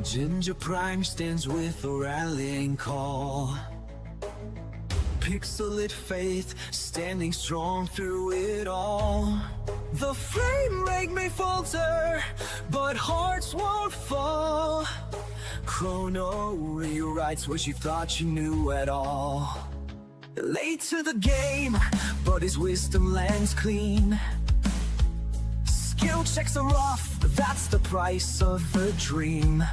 Ginger Prime stands with a rallying call. Pixelit faith standing strong through it all. The frame rate may falter, but hearts won't fall. Chrono rewrites what you thought you knew at all. Late to the game, but his wisdom lands clean. Skill checks are off, that's the price of the dream.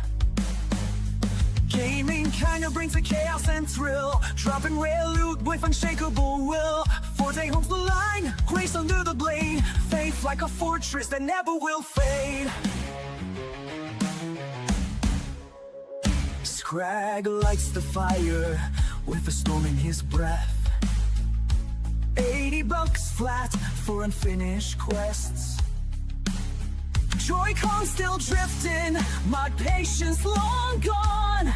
Gaming kinda brings the chaos and thrill, dropping rare loot with unshakable will. Forte holds the line, grace under the blade, faith like a fortress that never will fade. Scrag lights the fire with a storm in his breath. $80 flat for unfinished quests. Joy-Con still drifting, my patience long gone.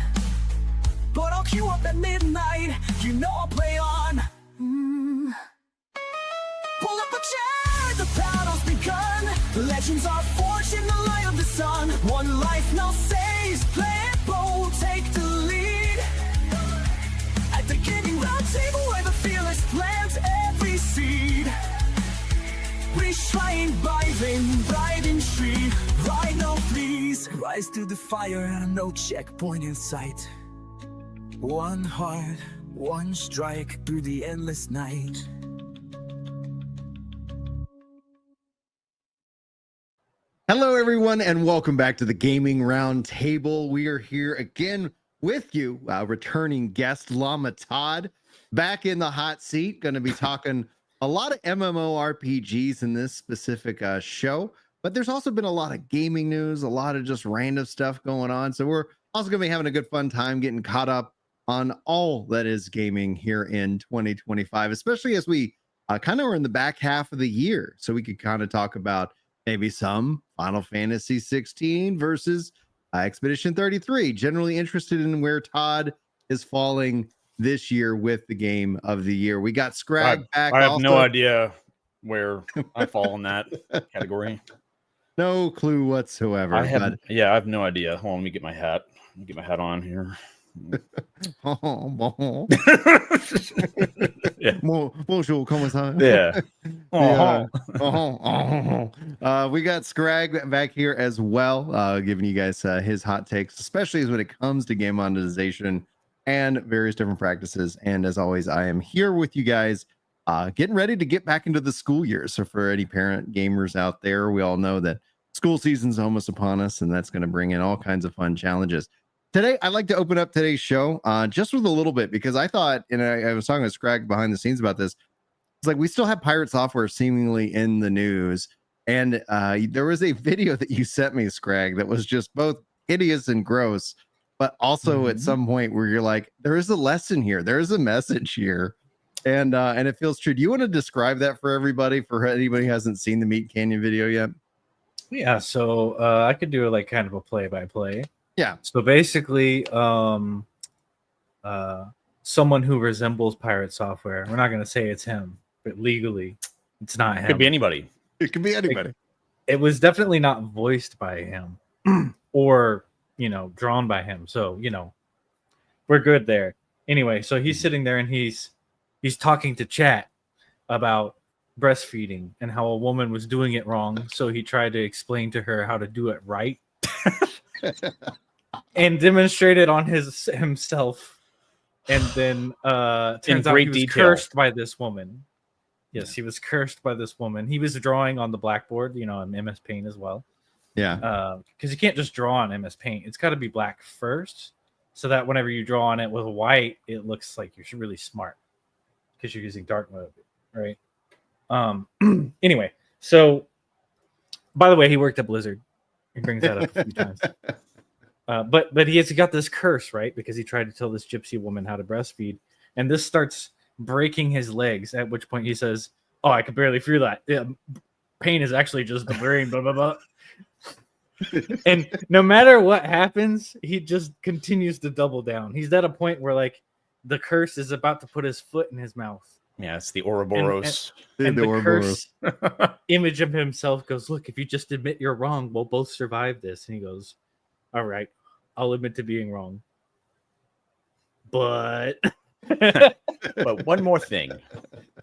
But I'll queue up at midnight, you know I'll play on. Pull up a chair, the battle's begun. Legends are forged in the light of the sun. One life now saves, play it bold, take the lead. At the Gaming Roundtable where the fearless plant every seed. We shine bright in tree. Rhino, please rise to the fire, no checkpoint in sight. One heart, one strike through the endless night. Hello, everyone, and welcome back to the Gaming Roundtable. We are here again with you, returning guest Llama Todd, back in the hot seat. Going to be talking a lot of MMORPGs in this specific show, but there's also been a lot of gaming news, a lot of just random stuff going on. So we're also going to be having a good fun time getting caught up on all that is gaming here in 2025, especially as we kind of are in the back half of the year. So we could kind of talk about maybe some Final Fantasy 16 versus Expedition 33. Generally interested in where Todd is falling this year with the game of the year. We got Scrag back. I have no idea where I fall in that category. No clue whatsoever. I have no idea. Hold on, let me get my hat. Let me get my hat on here. Yeah. Bonjour, comment ça? Yeah. We got Scrag back here as well, giving you guys his hot takes, especially when it comes to game monetization and various different practices. And as always, I am here with you guys, getting ready to get back into the school year. So for any parent gamers out there, we all know that school season's almost upon us, and that's going to bring in all kinds of fun challenges. Today, I'd like to open up today's show just with a little bit, because I thought, and I was talking with Scrag behind the scenes about this, it's like we still have pirate software seemingly in the news. And there was a video that you sent me, Scrag, that was just both hideous and gross, but also at some point where you're like, there is a lesson here. There is a message here. And it feels true. Do you want to describe that for everybody, for anybody who hasn't seen the Meat Canyon video yet? Yeah, so I could do like kind of a play-by-play. Yeah. So basically, someone who resembles pirate software. We're not going to say it's him, but legally, it's not him. Could be anybody. It could be anybody. It was definitely not voiced by him or, drawn by him. So, we're good there. Anyway, so he's sitting there and he's talking to chat about breastfeeding and how a woman was doing it wrong. So he tried to explain to her how to do it right. And demonstrated on himself, and then turns out he was cursed by this woman. Yes, he was cursed by this woman. He was drawing on the blackboard, on MS Paint as well. Yeah, because you can't just draw on MS Paint; it's got to be black first, so that whenever you draw on it with white, it looks like you're really smart because you're using dark mode, right? Anyway, so by the way, he worked at Blizzard. He brings that up a few times. But he has got this curse, right? Because he tried to tell this gypsy woman how to breastfeed. And this starts breaking his legs, at which point he says, "Oh, I could barely feel that. Yeah, pain is actually just the brain, blah, blah, blah." And no matter what happens, he just continues to double down. He's at a point where, like, the curse is about to put his foot in his mouth. Yeah, it's the Ouroboros. And the curse image of himself goes, "Look, if you just admit you're wrong, we'll both survive this." And he goes, "All right, I'll admit to being wrong. But But one more thing.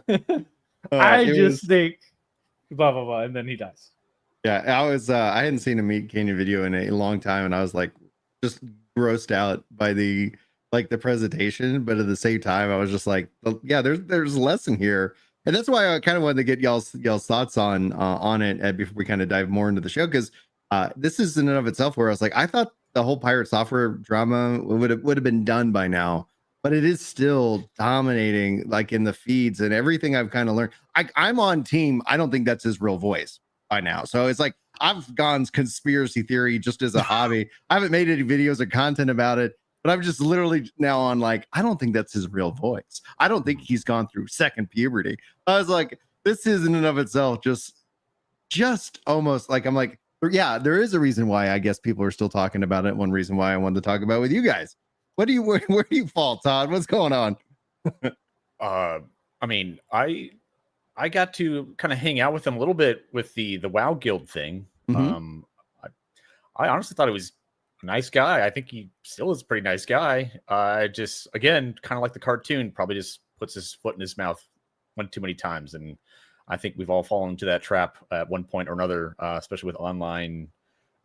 I it just was- think blah blah blah, and then he dies. Yeah, I hadn't seen a Meat Canyon video in a long time, and I was like just grossed out by the presentation, but at the same time I was just like, yeah, there's a lesson here. And that's why I kind of wanted to get y'all's thoughts on it before we kind of dive more into the show, because this is in and of itself where I was like, I thought the whole pirate software drama would have been done by now, but it is still dominating like in the feeds and everything I've kind of learned. I'm on team. I don't think that's his real voice by now. So it's like I've gone conspiracy theory just as a hobby. I haven't made any videos or content about it, but I'm just literally now on like, I don't think that's his real voice. I don't think he's gone through second puberty. I was like, this is in and of itself just almost like, I'm like, yeah, there is a reason why I guess people are still talking about it. One reason why I wanted to talk about it with you guys. Where do you fall, Todd? What's going on? I mean, I got to kind of hang out with him a little bit with the WoW Guild thing. Mhm. I honestly thought he was a nice guy. I think he still is a pretty nice guy. Just again, kind of like the cartoon, probably just puts his foot in his mouth one too many times, and I think we've all fallen into that trap at one point or another, especially with online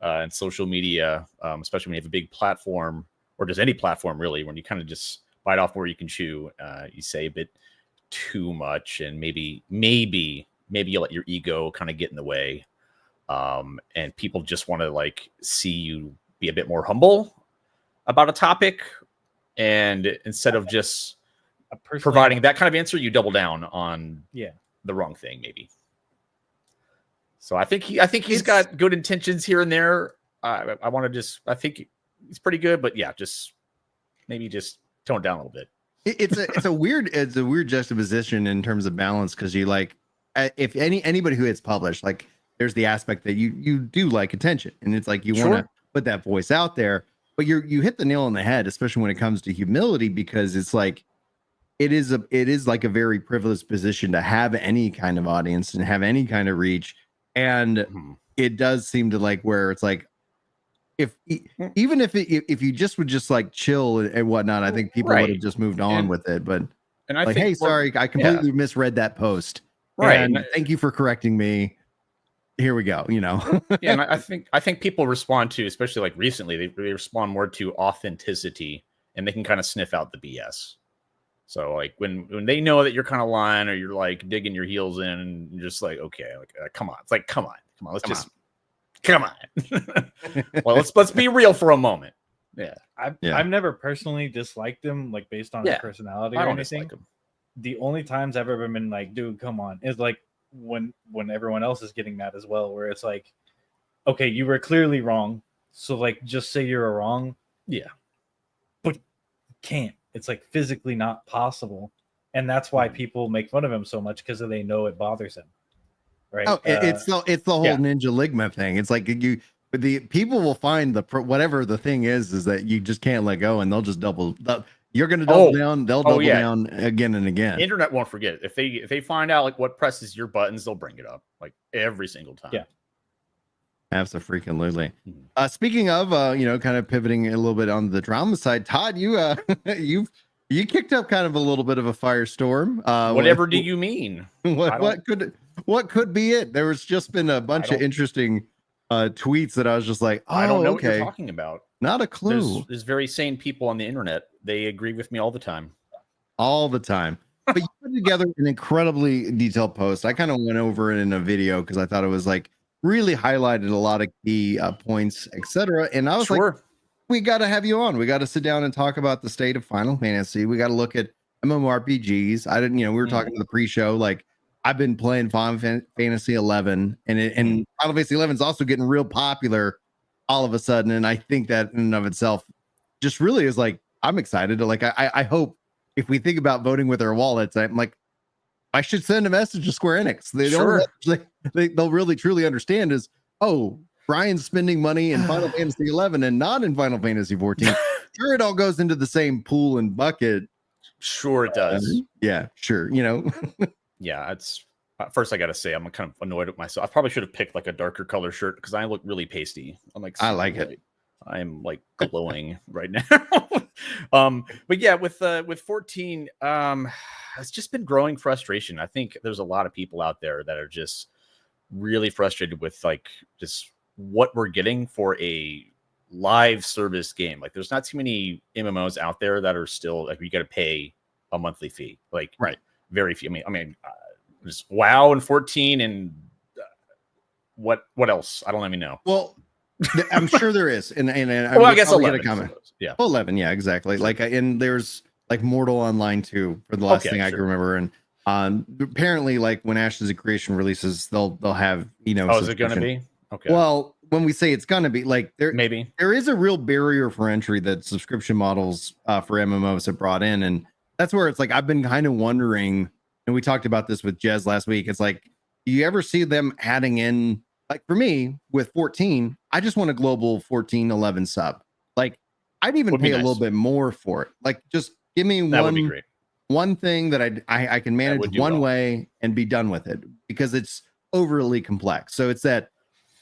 and social media, especially when you have a big platform or just any platform really, when you kind of just bite off where you can chew. You say a bit too much, and maybe you let your ego kind of get in the way, and people just want to like see you be a bit more humble about a topic, and instead of just providing that kind of answer, you double down on the wrong thing maybe. So I think he's got good intentions here and there. I think he's pretty good, but yeah, just maybe just tone it down a little bit. It's a weird juxtaposition in terms of balance, because you like, if anybody who hits publish, like there's the aspect that you do like attention, and it's like you want to put that voice out there, but you hit the nail on the head, especially when it comes to humility, because it's like it is like a very privileged position to have any kind of audience and have any kind of reach, and it does seem to like where it's like, even if you just would just like chill and whatnot, I think people would have just moved on with it. But and I like, think hey, sorry, I completely misread that post. Right. And thank you for correcting me. Here we go. You know. Yeah, and I think people respond to, especially like recently, they respond more to authenticity, and they can kind of sniff out the BS. So like when they know that you're kind of lying, or you're like digging your heels in, and you're just like, okay, like come on, it's like come on, come on. Well, let's be real for a moment. Yeah. I've never personally disliked him, like based on his personality or anything. Dislike him. The only times I've ever been like, dude, come on, is like when everyone else is getting that as well, where it's like, okay, you were clearly wrong, so like just say you're wrong. Yeah. But you can't. It's like physically not possible. And that's why people make fun of him so much, because they know it bothers him. Right. Oh, it's the whole Ninja Ligma thing. It's like the people will find whatever the thing is that you just can't let go, and they'll just you're going to double down. They'll double down again and again. Internet won't forget it. If they find out like what presses your buttons, they'll bring it up like every single time. Yeah. Absolutely. Speaking of, kind of pivoting a little bit on the drama side, Todd, you kicked up kind of a little bit of a firestorm. Whatever do you mean? What could be it? There was just been a bunch of interesting tweets that I was just like, I don't know what you're talking about. Not a clue. There's very sane people on the internet. They agree with me all the time. All the time. But you put together an incredibly detailed post. I kind of went over it in a video because I thought it was like really highlighted a lot of key points, etc. And I was like, we got to have you on. We got to sit down and talk about the state of Final Fantasy. We got to look at MMORPGs. We were talking to the pre-show, like I've been playing Final Fantasy 11, and Final Fantasy 11 is also getting real popular all of a sudden. And I think that in and of itself just really is like, I'm excited to like, I hope if we think about voting with our wallets, I'm like, I should send a message to Square Enix. They'll really truly understand is, oh, Brian's spending money in Final Fantasy 11 and not in Final Fantasy 14. Sure, it all goes into the same pool and bucket. Sure, it does. Yeah, sure. Yeah, it's first I gotta say I'm kind of annoyed with myself. I probably should have picked like a darker color shirt because I look really pasty. I'm like, I like it. I'm like glowing right now. But yeah, with 14, it's just been growing frustration. I think there's a lot of people out there that are just really frustrated with like just what we're getting for a live service game. Like there's not too many MMOs out there that are still like you got to pay a monthly fee. Like Right. Very few. I mean, just WoW and 14 and what else? I don't even know. Well, I'm sure there is, and well, I guess 11. Get a comment. Yeah, well, 11. Yeah, exactly. Like, and there's like Mortal Online 2 for the last thing I can remember, and apparently, like when Ashes of Creation releases, they'll have Oh, is it going to be? Okay. Well, when we say it's going to be, like there is a real barrier for entry that subscription models for MMOs have brought in, and that's where it's like I've been kind of wondering, and we talked about this with Jez last week. It's like, do you ever see them adding in? Like for me with 14, I just want a global 14-11 sub. Like I'd even pay a little bit more for it. Like just give me one thing that I can manage one way and be done with it, because it's overly complex. So it's that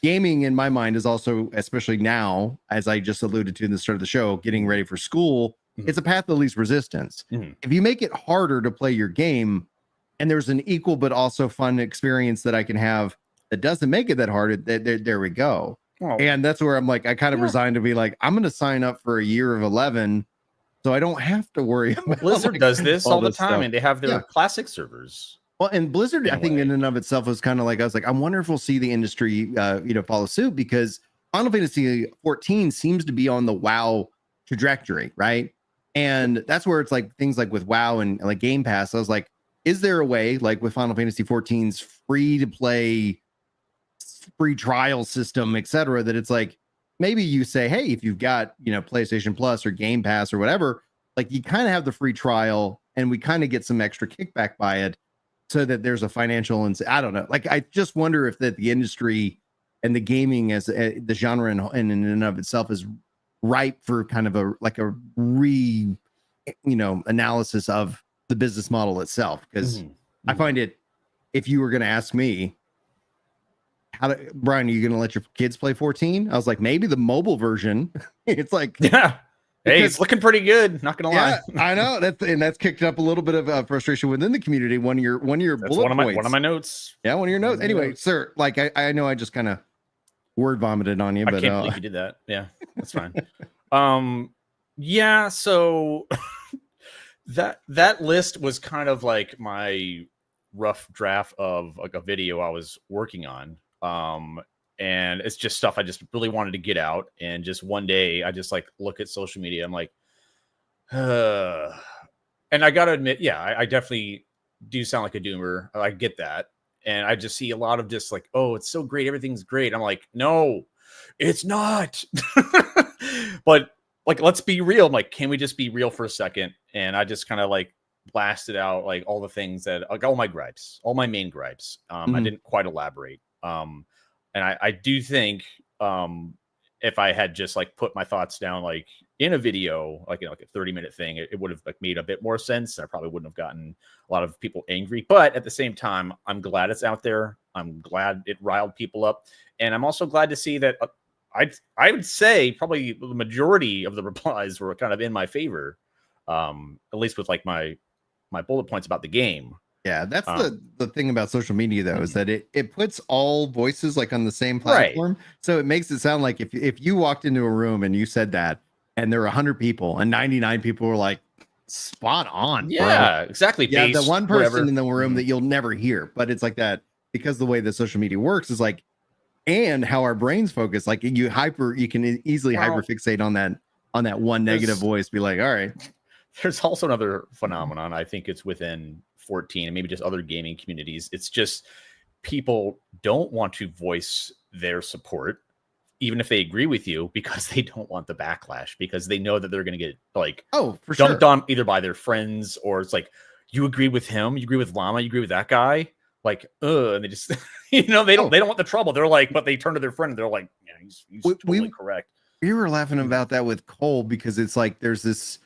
gaming in my mind is also, especially now, as I just alluded to in the start of the show, getting ready for school, it's a path of least resistance. If you make it harder to play your game and there's an equal but also fun experience that I can have that doesn't make it that hard, there we go. Oh. And that's where I'm like, I kind of resigned to be like, I'm going to sign up for a year of 11 so I don't have to worry about Blizzard like, does this all the time stuff. And they have their classic servers. Well, and Blizzard, I think in and of itself was kind of like, I was like, I wonder if we'll see the industry, follow suit, because Final Fantasy 14 seems to be on the WoW trajectory, right? And that's where it's like things like with WoW and like Game Pass, I was like, is there a way like with Final Fantasy 14's free to play free trial system, etc., that it's like maybe you say, hey, if you've got PlayStation Plus or Game Pass or whatever, like you kind of have the free trial and we kind of get some extra kickback by it, so that there's a financial and I don't know. Like I just wonder if that the industry and the gaming as the genre in and of itself is ripe for kind of a analysis of the business model itself. Because I find it, if you were going to ask me, Brian, are you going to let your kids play 14? I was like, maybe the mobile version. It's like, yeah. Hey, it's looking pretty good. Not gonna lie. I know that's kicked up a little bit of frustration within the community. One of your bullet points. One of my notes. Yeah, one of your notes. Anyway, sir, like I know I just kind of word vomited on you, but I can't believe you did that. Yeah, that's fine. Yeah. So that list was kind of like my rough draft of like a video I was working on. And it's just stuff I just really wanted to get out. And just one day I just like look at social media. I'm like, and I got to admit, yeah, I definitely do sound like a doomer. I get that. And I just see a lot of just like, oh, it's so great. Everything's great. I'm like, no, it's not. But like, let's be real. I'm like, can we just be real for a second? And I just kind of like blasted out like all the things that like all my gripes, all my main gripes. I didn't quite elaborate. And I do think if I had just like put my thoughts down like in a video, like like a 30-minute thing, it would have like made a bit more sense. I probably wouldn't have gotten a lot of people angry. But at the same time, I'm glad it's out there. I'm glad it riled people up, and I'm also glad to see that I would say probably the majority of the replies were kind of in my favor, at least with like my bullet points about the game. Yeah, that's the thing about social media, though, is that it puts all voices like on the same platform. Right. So it makes it sound like if you walked into a room and you said that, and there were 100 people and 99 people were like, spot on. Yeah, bro. Exactly. Yeah, the one person in the room that you'll never hear. But it's like that because the way that social media works is like, and how our brains focus, like you can easily hyperfixate on that one negative voice, be like, all right. There's also another phenomenon. I think it's within 14 and maybe just other gaming communities. It's just people don't want to voice their support, even if they agree with you, because they don't want the backlash, because they know that they're going to get like dumped on either by their friends, or it's like, you agree with him, you agree with Llama, you agree with that guy, like and they just they don't want the trouble. They're like, but they turn to their friend and they're like, yeah, he's totally correct. We were laughing about that with Cole, because it's like there's this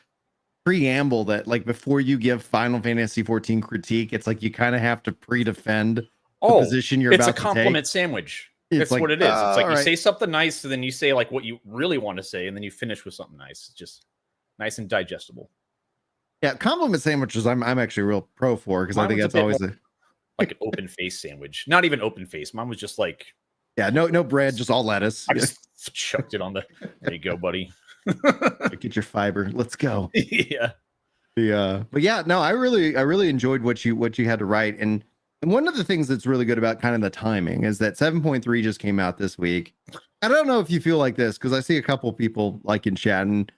preamble that like before you give Final Fantasy 14 critique, it's like you kind of have to pre-defend the position you're about to take. It's a compliment sandwich. It's like, what it is. It's like all you right. say something nice, and then you say like what you really want to say, and then you finish with something nice. It's just nice and digestible. Yeah, compliment sandwiches. I'm actually real pro for because I Mine think was a that's bit always more like an open face sandwich. Not even open face. Mine was just like no bread, just all lettuce. I just chucked it on the. There you go, buddy. Get your fiber. Let's go. Yeah. But yeah, no, I really enjoyed what you had to write, and one of the things that's really good about kind of the timing is that 7.3 just came out this week. I don't know if you feel like this because I see a couple people like in chat, and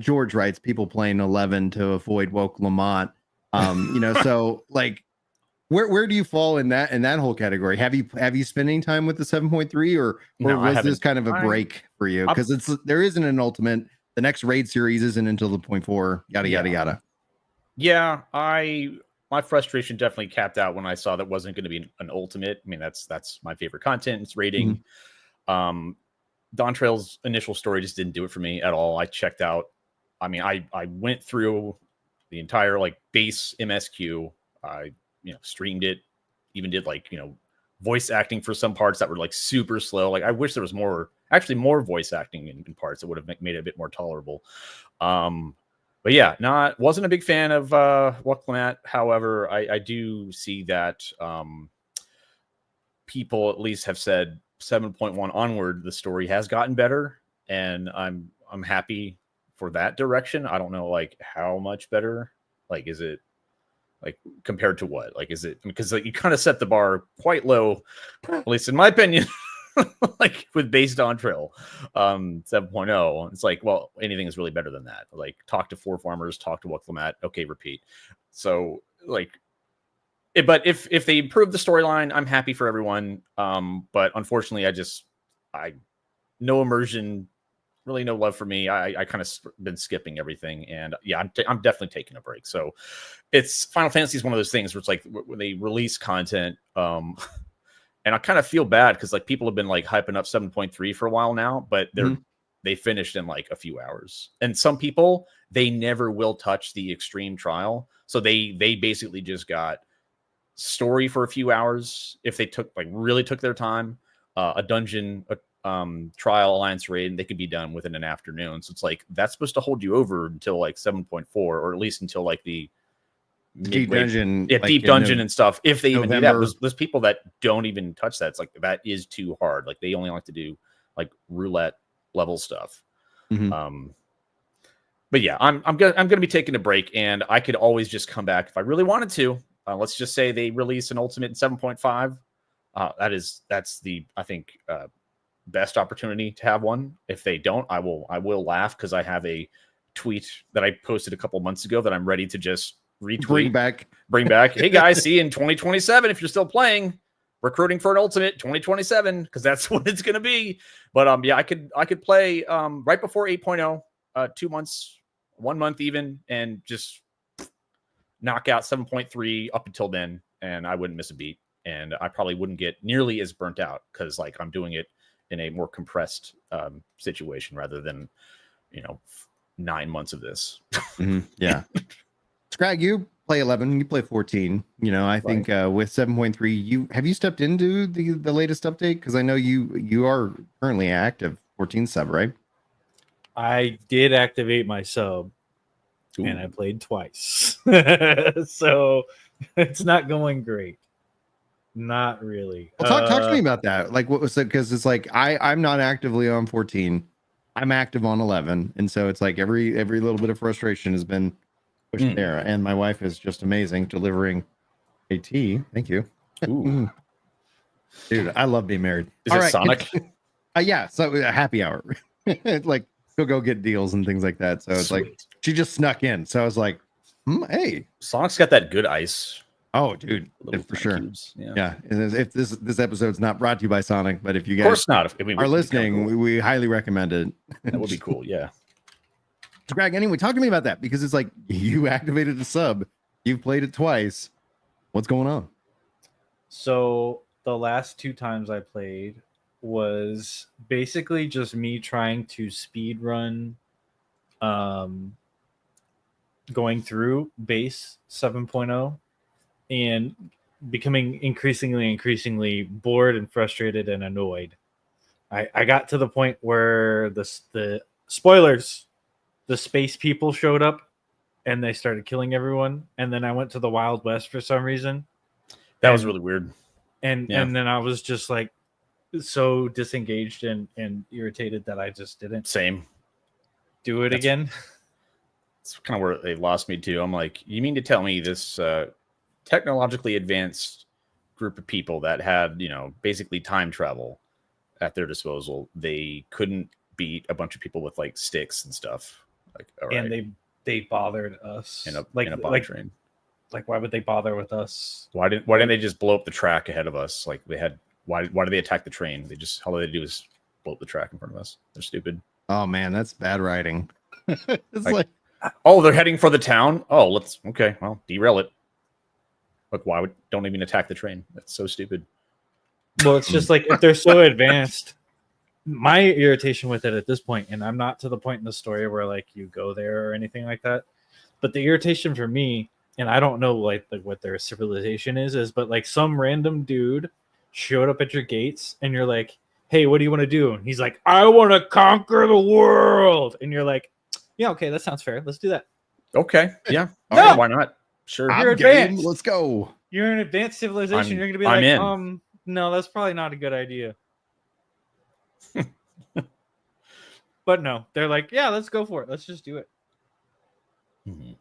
George writes people playing 11 to avoid woke Lamont. So like where do you fall in that whole category? Have you spent any time with the 7.3 or No, I was this haven't. kind of a break for you? Because there isn't an ultimate. The next raid series isn't until the 0.4, yada yada yada. Yeah, my frustration definitely capped out when I saw that wasn't going to be an ultimate. I mean, that's my favorite content. It's raiding. Dawn Trail's initial story just didn't do it for me at all. I checked out. I mean, I went through the entire like base MSQ. I streamed it, even did like voice acting for some parts that were like super slow. Like I wish there was more voice acting in parts that would have made it a bit more tolerable. But yeah, wasn't a big fan of Waklamat. However, I do see that people at least have said 7.1 onward, the story has gotten better, and I'm happy for that direction. I don't know like how much better. Like, is it like compared to what? Like, is it because like, you kind of set the bar quite low, at least in my opinion. Like with base Dawn Trail 7.0, it's like, well, anything is really better than that. Like talk to 4 farmers, talk to Waklamat, okay, repeat. So like but if they improve the storyline, I'm happy for everyone. But unfortunately I no immersion, really no love for me. I kind of been skipping everything, and yeah, I'm definitely taking a break. So it's Final Fantasy is one of those things where it's like when they release content, and I kind of feel bad because like people have been like hyping up 7.3 for a while now, but they finished in like a few hours. And some people, they never will touch the extreme trial. So they basically just got story for a few hours if they really took their time. A dungeon, trial, alliance raid, and they could be done within an afternoon. So it's like that's supposed to hold you over until like 7.4, or at least until like the Deep dungeon, deep dungeon and stuff. If they even do November. that, there's people that don't even touch that. It's like that is too hard. Like they only like to do like roulette level stuff. But yeah, I'm gonna be taking a break, and I could always just come back if I really wanted to. Let's just say they release an ultimate in 7.5. That's the I think best opportunity to have one. If they don't, I will laugh because I have a tweet that I posted a couple months ago that I'm ready to just retweet, bring back. Hey guys, see you in 2027 if you're still playing. Recruiting for an ultimate 2027 because that's what it's gonna be. But yeah, I could play right before 8.0, 2 months, 1 month even, and just knock out 7.3 up until then, and I wouldn't miss a beat, and I probably wouldn't get nearly as burnt out because like I'm doing it in a more compressed situation rather than 9 months of this. Yeah. Scrag, you play 11, you play 14. I think with 7.3, have you stepped into the latest update? Because I know you are currently active 14 sub, right? I did activate my sub. Ooh. And I played twice. So it's not going great. Not really. Well, talk to me about that. Like, what was it? Because it's like I'm not actively on 14. I'm active on 11, and so it's like every little bit of frustration has been pushed there. And my wife is just amazing, delivering a tea. Thank you. Dude, I love being married. Is it Sonic? Yeah, so happy hour. It's like she'll go get deals and things like that. So it's like she just snuck in. So I was like, hey, Sonic's got that good ice. Oh, dude, for sure. Cubes. Yeah. And if this episode's not brought to you by Sonic, but if you guys of course not. If are listening, cool. we highly recommend it. That would be cool. Yeah. So, Greg, anyway, talk to me about that because it's like you activated the sub, you've played it twice. What's going on? So the last 2 times I played was basically just me trying to speed run going through base 7.0 and becoming increasingly bored and frustrated and annoyed. I got to the point where the spoilers, the space people showed up and they started killing everyone. And then I went to the Wild West for some reason. That was really weird. And then I was just like so disengaged and irritated that I just didn't do it again. It's kind of where they lost me too. I'm like, you mean to tell me this technologically advanced group of people that had, basically time travel at their disposal, they couldn't beat a bunch of people with like sticks and stuff. Like, all right. And they bothered us in a bot train. Like, why would they bother with us? Why didn't they just blow up the track ahead of us? Like they had. Why did they attack the train? All they do is blow up the track in front of us. They're stupid. Oh man, that's bad writing. It's like, oh, they're heading for the town. Oh, well, derail it. Look, don't even attack the train? That's so stupid. Well, it's just like if they're so advanced, my irritation with it at this point, and I'm not to the point in the story where like you go there or anything like that, but the irritation for me, and I don't know like what their civilization is, but like some random dude showed up at your gates and you're like, hey, what do you want to do? And he's like, I want to conquer the world. And you're like, yeah, okay, that sounds fair. Let's do that. Okay. Yeah. No! Okay, why not? Sure. You're advanced. Let's go. You're an advanced civilization. You're going to be I'm like, in. No, that's probably not a good idea. But no, they're like, yeah, let's go for it. Let's just do it. Mm-hmm.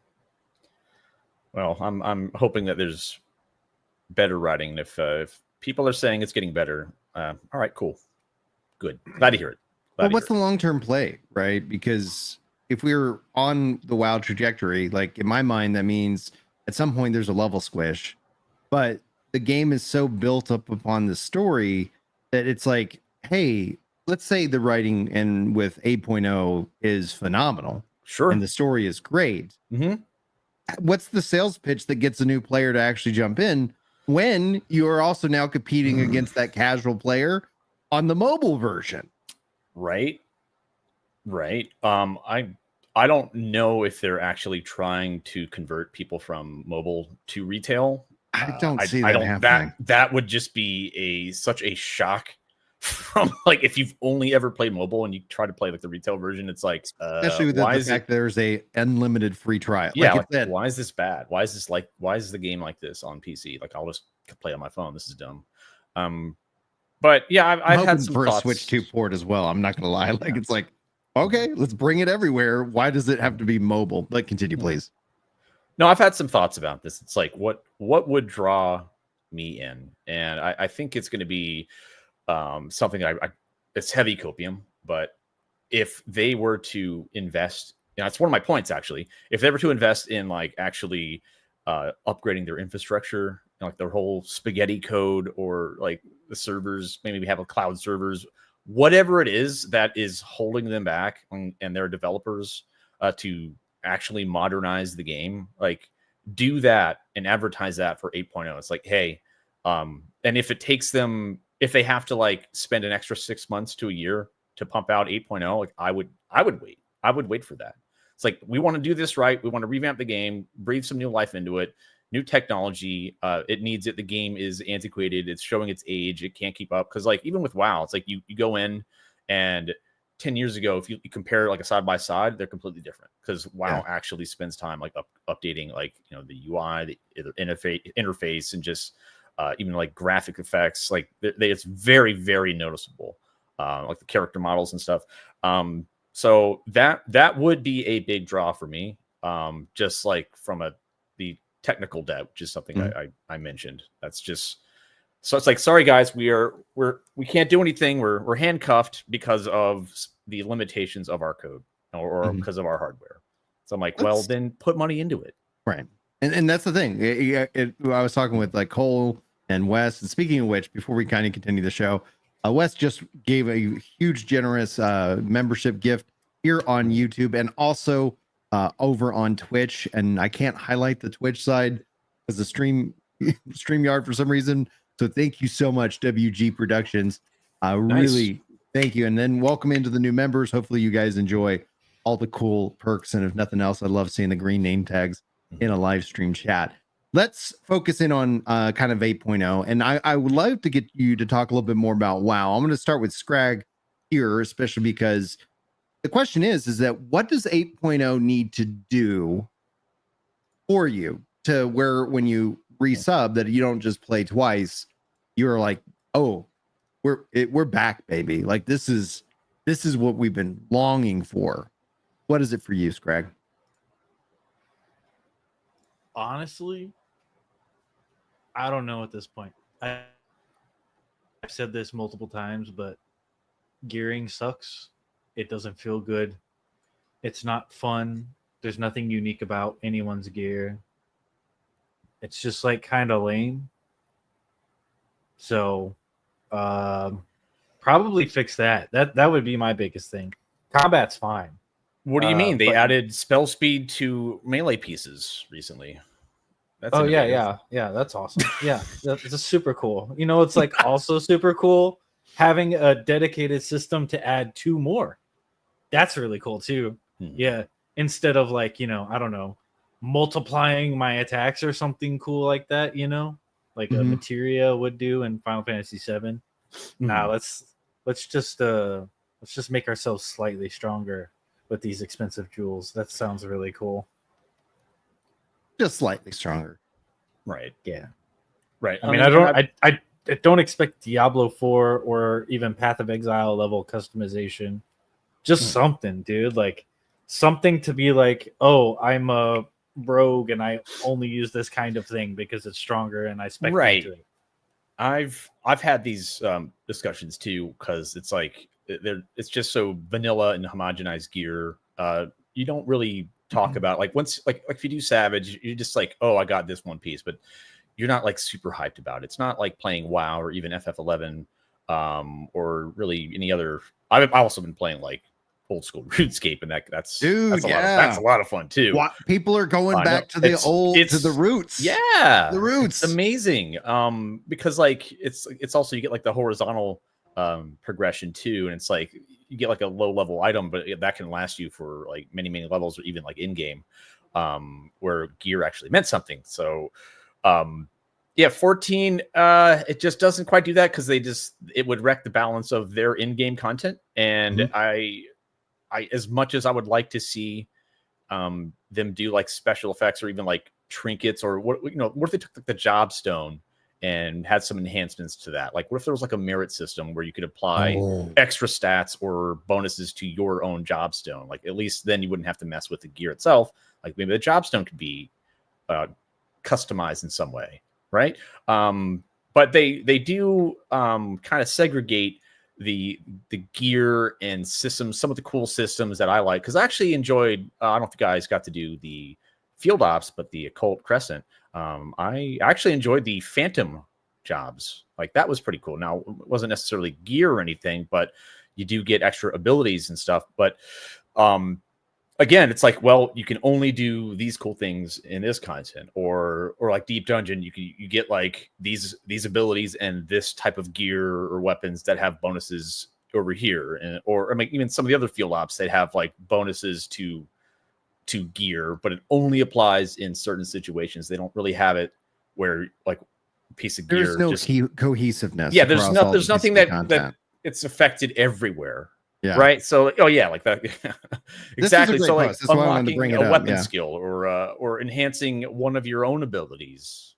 Well, I'm hoping that there's better writing. If people are saying it's getting better, all right, cool, good. Glad to hear it. What's the long-term play, right? Because if we're on the WoW trajectory, like in my mind, that means at some point there's a level squish, but the game is so built up upon the story that it's like, hey, let's say the writing and with 8.0 is phenomenal. Sure. And the story is great. Mm-hmm. What's the sales pitch that gets a new player to actually jump in when you are also now competing against that casual player on the mobile version? Right. I don't know if they're actually trying to convert people from mobile to retail. I don't see that happening. That would just be such a shock from like if you've only ever played mobile and you try to play like the retail version. It's like especially with the fact there's a unlimited free trial. Yeah, why is this bad? Why is the game like this on PC? Like I'll just play on my phone. This is dumb. But yeah, I've had some thoughts. A Switch 2 port as well. I'm not gonna lie. Like it's like, okay, let's bring it everywhere. Why does it have to be mobile? But continue, please. No, I've had some thoughts about this. It's like what would draw me in, and I think it's going to be something it's heavy copium. But if they were to invest, it's one of my points actually. If they were to invest in like actually upgrading their infrastructure, like their whole spaghetti code, or like the servers, maybe we have a cloud servers, whatever it is that is holding them back and their developers to actually modernize the game, like do that and advertise that for 8.0. It's like, hey, and if it takes them, if they have to like spend an extra 6 months to a year to pump out 8.0, like I would wait for that. It's like, we want to do this right. We want to revamp the game, breathe some new life into it, new technology. It needs it. The game is antiquated. It's showing its age. It can't keep up. Cause like, even with WoW, it's like you go in and 10 years ago, if you compare like a side by side, they're completely different because WoW actually spends time like updating like the UI, the interface, and just even like graphic effects. Like it's very, very noticeable, like the character models and stuff. So that would be a big draw for me, just like from the technical debt, which is something I mentioned. That's just. So it's like, sorry guys, we can't do anything. We're handcuffed because of the limitations of our code or because of our hardware. So I'm like, well, then put money into it. Right. And that's the thing. I was talking with like Cole and Wes. And speaking of which, before we kind of continue the show, Wes just gave a huge, generous membership gift here on YouTube and also over on Twitch. And I can't highlight the Twitch side because the StreamYard for some reason. So thank you so much, WG Productions. Really thank you. And then welcome into the new members. Hopefully you guys enjoy all the cool perks. And if nothing else, I love seeing the green name tags in a live stream chat. let's focus in on kind of 8.0. And I would love to get you to talk a little bit more about WoW. I'm going to start with Scrag here, especially because the question is that what does 8.0 need to do for you to where when you resub that you don't just play twice, you're like, oh, we're back, baby. Like this is what we've been longing for. What is it for you, Scrag? Honestly, I don't know at this point. I've said this multiple times, but gearing sucks. It doesn't feel good. It's not fun. There's nothing unique about anyone's gear. It's just like kind of lame. So probably fix that. That would be my biggest thing. Combat's fine. What do you mean? They but- added spell speed to melee pieces recently. That's Oh innovative. yeah. That's awesome. Yeah, that's super cool. You know, it's like also super cool having a dedicated system to add 2 more. That's really cool too. Yeah, instead of like, you know, I don't know, multiplying my attacks or something cool like that. You know, like a materia would do in Final Fantasy VII. Nah, let's just make ourselves slightly stronger with these expensive jewels. That sounds really cool. Just slightly stronger. Right. Yeah. Right. I mean, I don't expect Diablo 4 or even Path of Exile level customization. Just something, dude. Like something to be like, oh, I'm a rogue and I only use this kind of thing because it's stronger and I spec into it. I've had these discussions too, because it's like it's just so vanilla and homogenized gear. You don't really talk about like once like if you do Savage, you're just like, oh, I got this one piece, but you're not like super hyped about it. It's not like playing WoW or even FF11 or really any otve I've also been playing like old school RuneScape, and that's a lot of fun too. People are going back to the the roots. Yeah, the roots. It's amazing. Because like it's also you get like the horizontal progression too, and it's like you get like a low level item, but that can last you for like many levels, or even like in game, where gear actually meant something. So, yeah, 14, it just doesn't quite do that because it would wreck the balance of their in-game content. And I as much as I would like to see them do like special effects or even like trinkets, or what if they took like the job stone and had some enhancements to that? Like, what if there was like a merit system where you could apply extra stats or bonuses to your own job stone? Like, at least then you wouldn't have to mess with the gear itself. Like, maybe the job stone could be customized in some way, right? But they do kind of segregate the gear and systems, some of the cool systems that I like, because I actually enjoyed. I don't know if you guys got to do the field ops, but the Occult Crescent. I actually enjoyed the Phantom jobs. Like, that was pretty cool. Now, it wasn't necessarily gear or anything, but you do get extra abilities and stuff. But again, it's like, well, you can only do these cool things in this content, or like Deep Dungeon, you get like these abilities and this type of gear or weapons that have bonuses over here, and or I mean, even some of the other field ops, they have like bonuses to gear, but it only applies in certain situations. They don't really have it where like a piece of gear. There's no cohesiveness. Yeah, there's nothing that it's affected everywhere. Yeah. Right. So, like that. Exactly. So, like unlocking a weapon skill or enhancing one of your own abilities.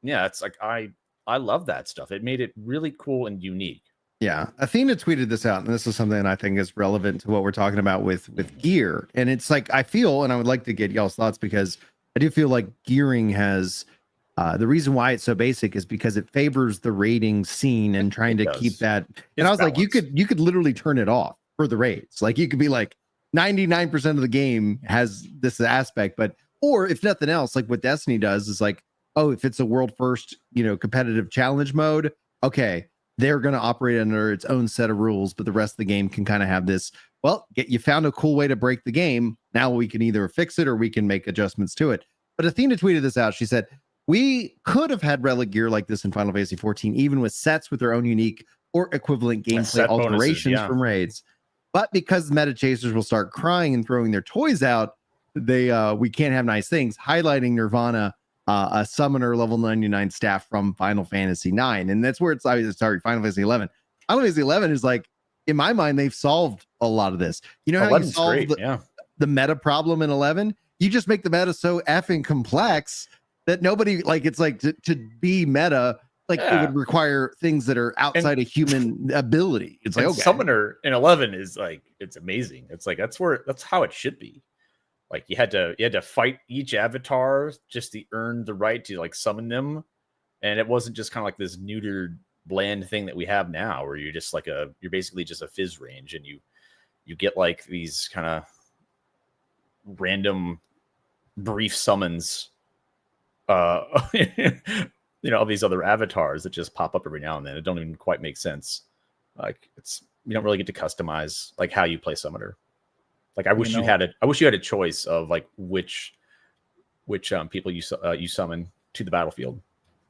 Yeah, it's like I love that stuff. It made it really cool and unique. Yeah, Athena tweeted this out, and this is something I think is relevant to what we're talking about with gear. And it's like, I feel, and I would like to get y'all's thoughts, because I do feel like gearing has the reason why it's so basic is because it favors the raiding scene and trying to keep that. And I was like, you could literally turn it off for the raids. Like, you could be like 99% of the game has this aspect, but or if nothing else, like what Destiny does is like, oh, if it's a world first, competitive challenge mode, okay, they're going to operate under its own set of rules, but the rest of the game can kind of have this, well, you found a cool way to break the game. Now we can either fix it or we can make adjustments to it. But Athena tweeted this out. She said, we could have had relic gear like this in Final Fantasy XIV, even with sets with their own unique or equivalent gameplay alterations from raids. But because meta chasers will start crying and throwing their toys out, we can't have nice things, highlighting Nirvana a summoner level 99 staff from Final Fantasy 9, and that's where it's sorry, Final Fantasy 11. Final Fantasy 11 is like, in my mind, they've solved a lot of this. You know how you solve the meta problem in 11? You just make the meta so effing complex that nobody, like, it's like to be meta, like it would require things that are outside of human ability. It's like, okay, summoner in 11 is like, it's amazing. It's like that's how it should be. Like you had to fight each avatar just to earn the right to like summon them, and it wasn't just kind of like this neutered bland thing that we have now, where you're just like you're basically just a fizz range, and you get like these kind of random brief summons, you know, all these other avatars that just pop up every now and then. It don't even quite make sense. Like you don't really get to customize like how you play summoner. Like I wish you had a choice of like which people you summon to the battlefield.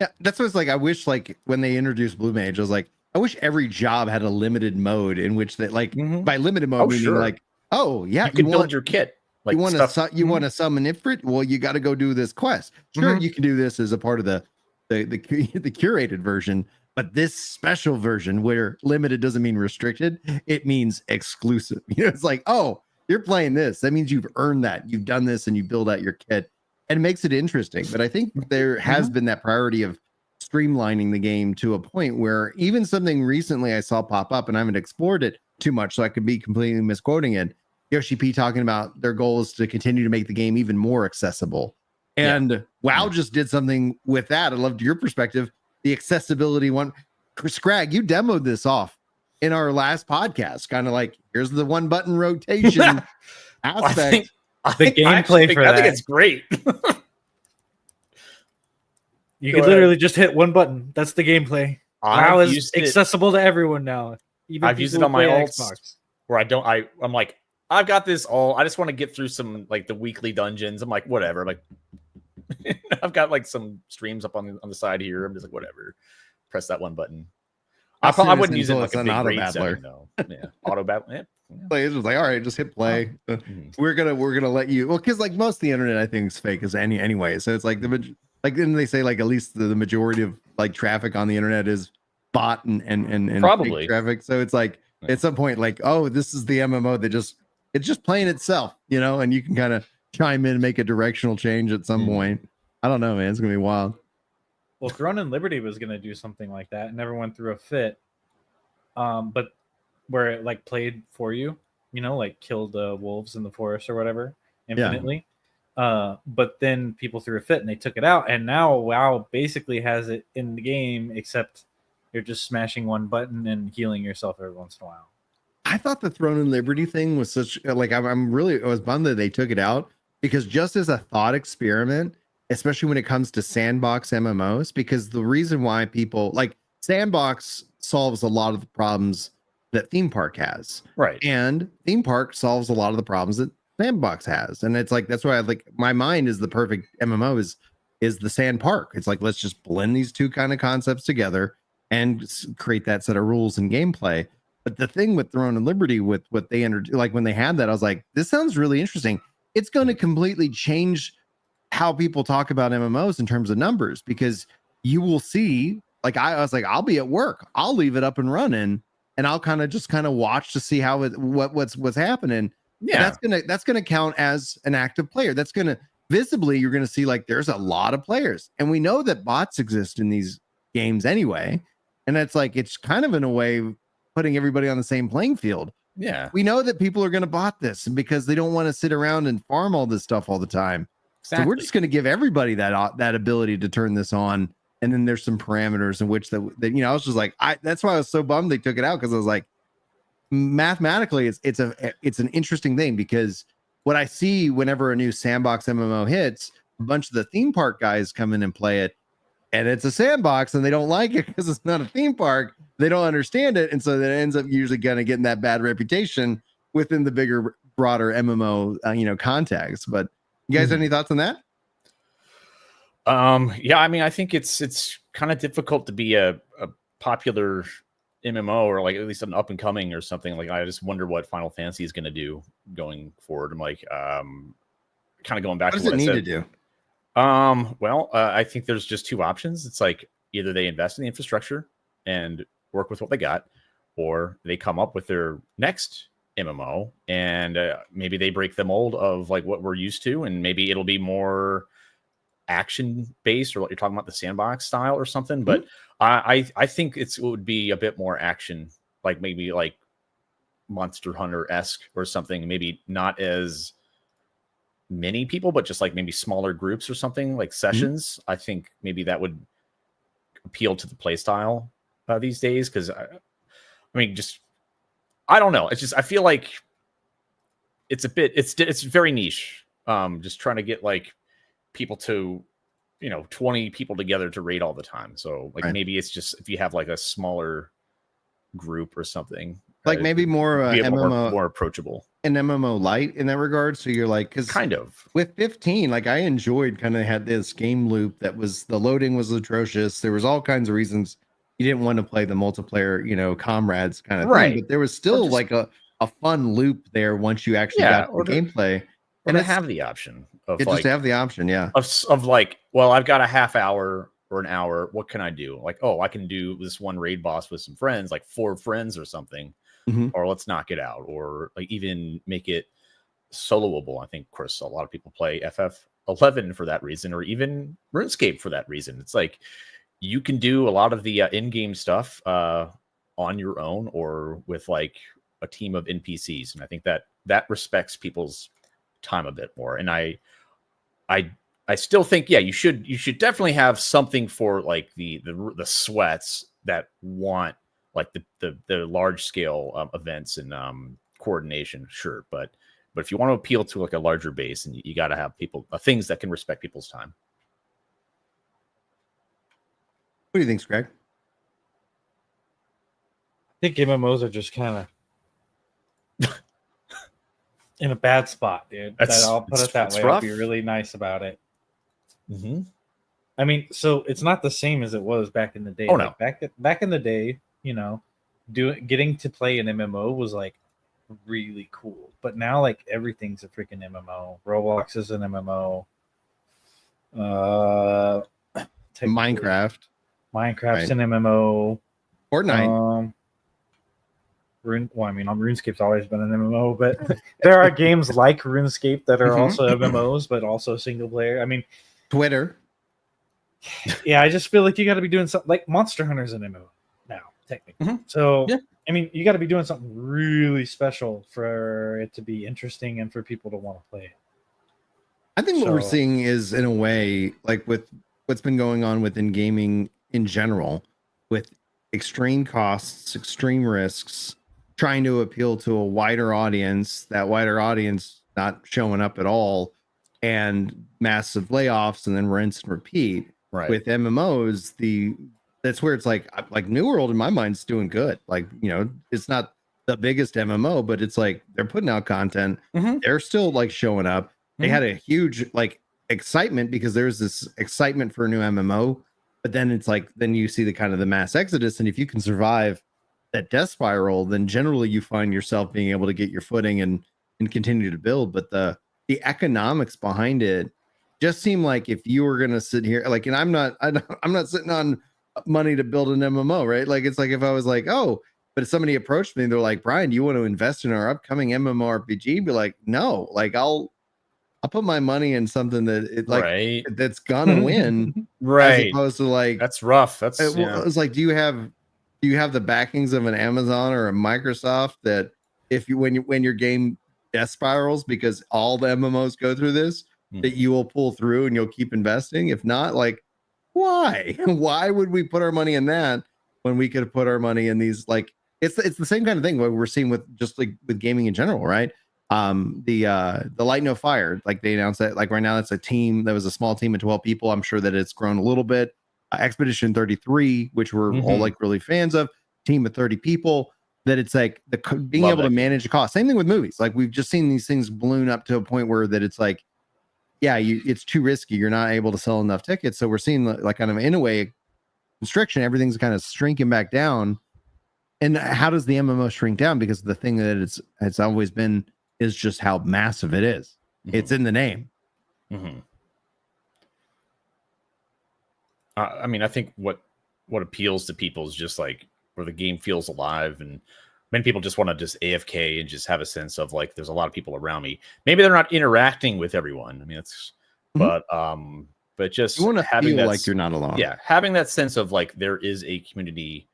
Yeah, that's what it's like. I wish, like, when they introduced Blue Mage, I was like, I wish every job had a limited mode in which that, like, by limited mode meaning like, oh yeah, you can build your kit. Like you want to summon Ifrit? Well, you got to go do this quest. Sure, you can do this as a part of the curated version, but this special version where limited doesn't mean restricted, it means exclusive. You know, it's like, oh, you're playing this. That means you've earned that. You've done this and you build out your kit. And it makes it interesting. But I think there has been that priority of streamlining the game to a point where even something recently I saw pop up, and I haven't explored it too much, so I could be completely misquoting it. Yoshi-P talking about their goal is to continue to make the game even more accessible. And WoW just did something with that. I loved your perspective. The accessibility one. Scrag, you demoed this off in our last podcast. Kind of like, here's the one button rotation aspect. The gameplay for that. I think it's great. You can literally just hit one button. That's the gameplay. WoW is accessible to everyone now. Even I've used it on my Xbox, where I'm like, I've got this all. I just want to get through some like the weekly dungeons. I'm like, whatever. I'm like, I've got like some streams up on the side here. I'm just like, whatever. Press that one button. I wouldn't use it like a big raid setting, though. Yeah, auto battle. Yeah. Like, it's just like, all right, just hit play. We're gonna let you. Well, because like most of the internet, I think is fake as anyway. So it's like then they say like at least the majority of like traffic on the internet is bot and probably traffic. So it's like at some point, like, oh, this is the MMO that it's just playing itself, you know, and you can kind of chime in and make a directional change at some point. I don't know, man. It's gonna be wild. Well, Throne and Liberty was gonna do something like that, and everyone threw a fit. But where it like played for you, you know, like killed the wolves in the forest or whatever infinitely. But then people threw a fit and they took it out, and now WoW basically has it in the game, except you're just smashing one button and healing yourself every once in a while. I thought the Throne and Liberty thing was such like I was bummed that they took it out, because just as a thought experiment, especially when it comes to sandbox MMOs, because the reason why people like sandbox solves a lot of the problems that theme park has, right? And theme park solves a lot of the problems that sandbox has, and it's like that's why I like my mind is the perfect MMO is the sand park. It's like, let's just blend these two kind of concepts together and create that set of rules and gameplay. But the thing with Throne and Liberty, with what they entered, like when they had that, I was like, this sounds really interesting. It's going to completely change how people talk about MMOs in terms of numbers, because you will see, like I was like, I'll be at work, I'll leave it up and running, and I'll kind of watch to see how what's happening. Yeah, that's gonna count as an active player. That's gonna visibly, you're gonna see like there's a lot of players, and we know that bots exist in these games anyway, and it's like it's kind of in a way putting everybody on the same playing field. Yeah, we know that people are gonna bot this, and because they don't want to sit around and farm all this stuff all the time. Exactly. So we're just gonna give everybody that ability to turn this on. And then there's some parameters in which that you know, I was just like, that's why I was so bummed they took it out, because I was like, mathematically, it's an interesting thing, because what I see whenever a new sandbox MMO hits, a bunch of the theme park guys come in and play it, and it's a sandbox, and they don't like it because it's not a theme park. They don't understand it, and so that ends up usually kind of getting that bad reputation within the bigger, broader MMO context. But you guys have any thoughts on that? Yeah, I mean, I think it's kind of difficult to be a popular MMO, or like at least an up and coming or something. Like, I just wonder what Final Fantasy is going to do going forward. I'm like, kind of going back what to does what it I need said. to do? Well, I think there's just two options. It's like either they invest in the infrastructure and work with what they got, or they come up with their next MMO and maybe they break the mold of like what we're used to, and maybe it'll be more action based or what you're talking about, the sandbox style or something. But I think it would be a bit more action, like maybe like Monster Hunter-esque or something, maybe not as many people, but just like maybe smaller groups or something, like sessions. I think maybe that would appeal to the play style these days, because I mean, just I don't know. It's just I feel like it's a bit it's very niche. Just trying to get like people to 20 people together to raid all the time. So like maybe it's just if you have like a smaller group or something, like maybe more MMO, more approachable, an MMO light in that regard. So you're like, because kind of with 15, like I enjoyed kind of had this game loop that was the loading was atrocious. There was all kinds of reasons you didn't want to play the multiplayer, comrades kind of thing, but there was still like a fun loop there once you actually got the gameplay. And to have the option of just to have the option, of like, well, I've got a half hour or an hour. What can I do? Like, oh, I can do this one raid boss with some friends, like 4 friends or something, or let's knock it out, or like even make it soloable. I think, of course, a lot of people play FF11 for that reason, or even RuneScape for that reason. It's like you can do a lot of the in-game stuff on your own or with like a team of NPCs, and I think that respects people's time a bit more. And I still think you should definitely have something for like the sweats that want like the large scale events and coordination, sure, but if you want to appeal to like a larger base, and you got to have people things that can respect people's time. What do you think, Scrag? I think MMOs are just kind of in a bad spot, dude. I'll put it that way. I'll be really nice about it. I mean, so it's not the same as it was back in the day. Oh, no. Back in the day, getting to play an MMO was like really cool. But now, like, everything's a freaking MMO. Roblox is an MMO. Minecraft's an MMO. Fortnite. RuneScape's always been an MMO, but there are games like RuneScape that are also MMOs, but also single player. I mean, Twitter. Yeah, I just feel like you got to be doing something like Monster Hunter's an MMO now, technically. So, I mean, you got to be doing something really special for it to be interesting and for people to want to play it. I think what we're seeing is, in a way, like with what's been going on within gaming in general, with extreme costs, extreme risks, trying to appeal to a wider audience, that wider audience not showing up at all, and massive layoffs and then rinse and repeat. Right. With MMOs, that's where it's like New World in my mind is doing good. Like, it's not the biggest MMO, but it's like they're putting out content. They're still like showing up. They had a huge like excitement because there's this excitement for a new MMO, but then it's like, then you see the kind of the mass exodus. And if you can survive that death spiral, then generally you find yourself being able to get your footing and continue to build. But the economics behind it just seem like if you were going to sit here, like, and I'm not sitting on money to build an MMO, right? Like, it's like if I was like, oh, but if somebody approached me and they're like, Brian, do you want to invest in our upcoming MMORPG? Be like, no, like I'll put my money in something that's gonna win, right? As opposed to like, that's rough. It's like, do you have the backings of an Amazon or a Microsoft that if when your game death spirals, because all the MMOs go through this, that you will pull through and you'll keep investing? If not, like, why would we put our money in that when we could have put our money in these? Like, it's the same kind of thing what we're seeing with just like with gaming in general, right? The Light No Fire, like they announced that like right now it's a team that was a small team of 12 people. I'm sure that it's grown a little bit. Expedition 33, which we're all like really fans of, team of 30 people, that it's like being able to manage the cost. Same thing with movies. Like we've just seen these things balloon up to a point where that it's like, it's too risky. You're not able to sell enough tickets. So we're seeing like kind of in a way constriction. Everything's kind of shrinking back down. And how does the MMO shrink down? Because the thing that it's always been is just how massive it is. It's in the name. I mean, I think what appeals to people is just like where the game feels alive, and many people just want to just AFK and just have a sense of like there's a lot of people around me. Maybe they're not interacting with everyone. I mean, it's but just You want to having feel that like you're not alone. yeah, having that sense of like there is a community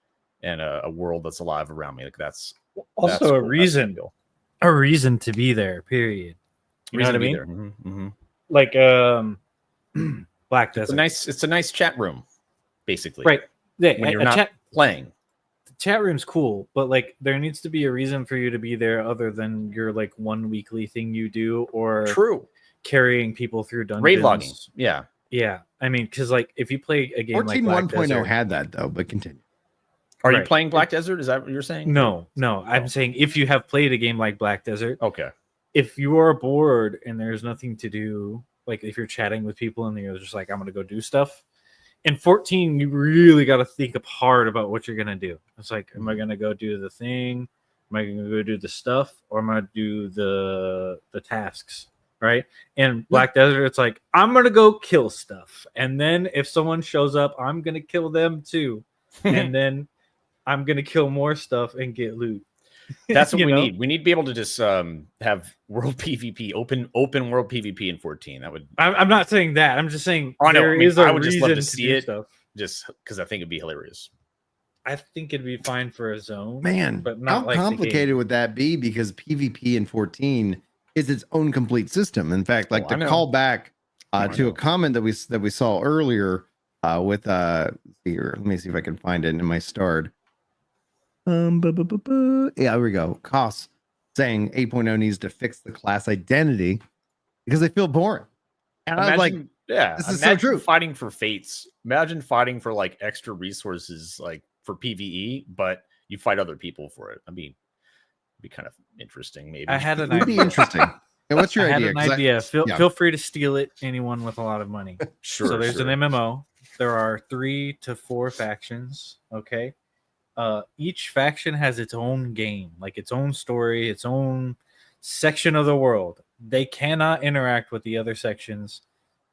and a world that's alive around me. Like that's Also cool. a reason to be there. Period. You know what I mean? Mm-hmm. Like Black Desert. It's a nice chat room, basically. Right. Yeah, When you're not playing. The chat room's cool, but like there needs to be a reason for you to be there other than your like one weekly thing you do or True. Carrying people through dungeons. Raid logging. Yeah. Yeah. I mean, because like if you play a game 14 like Black 1.0 Desert, had that though, but continue. Are you Right. playing Black Desert? Is that what you're saying? No. I'm saying if you have played a game like Black Desert, Okay. if you are bored and there's nothing to do, like if you're chatting with people and you're just like, I'm gonna go do stuff. In 14, you really got to think up hard about what you're gonna do. It's like, am I gonna go do the thing? Am I gonna go do the stuff, or am I gonna do the tasks? Right? In Black Desert, it's like I'm gonna go kill stuff, and then if someone shows up, I'm gonna kill them too, and then I'm gonna kill more stuff and get loot. That's what You we know? need. We need to be able to just have world PvP, open world PvP in 14. That would I'm not saying that. I'm just saying I know. there I mean, is I a would just reason love to to see do it. stuff. just because I think it'd be hilarious. I think it'd be fine for a zone, Man, but how not like complicated would that be? Because PvP in 14 is its own complete system. In fact, like I to know. call back I to know. a comment that we saw earlier with here, let me see if I can find it in my starred. Yeah, here we go. Costs saying 8.0 needs to fix the class identity because they feel boring. And I was like, yeah, this is so imagine true. fighting for fates. Imagine fighting for like extra resources, like for PvE, but you fight other people for it. I mean, it'd be kind of interesting, maybe. I had an it would be idea. interesting. And what's your I had idea? an 'Cause idea. yeah. Feel free to steal it. Anyone with a lot of money. Sure. So there's sure. an MMO. There are 3 to 4 factions. Okay. Each faction has its own game, like its own story, its own section of the world. They cannot interact with the other sections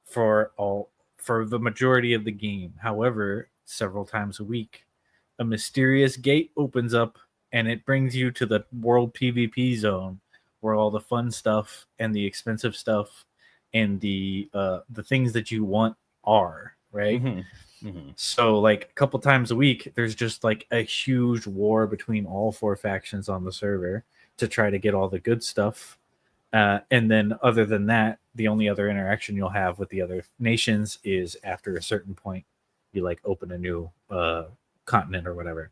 for the majority of the game. However, several times a week, a mysterious gate opens up and it brings you to the world PvP zone where all the fun stuff and the expensive stuff and the things that you want are, right? Mhm. Mhm. So like a couple times a week, there's just like a huge war between all 4 factions on the server to try to get all the good stuff. And then other than that, the only other interaction you'll have with the other nations is after a certain point, you like open a new continent or whatever.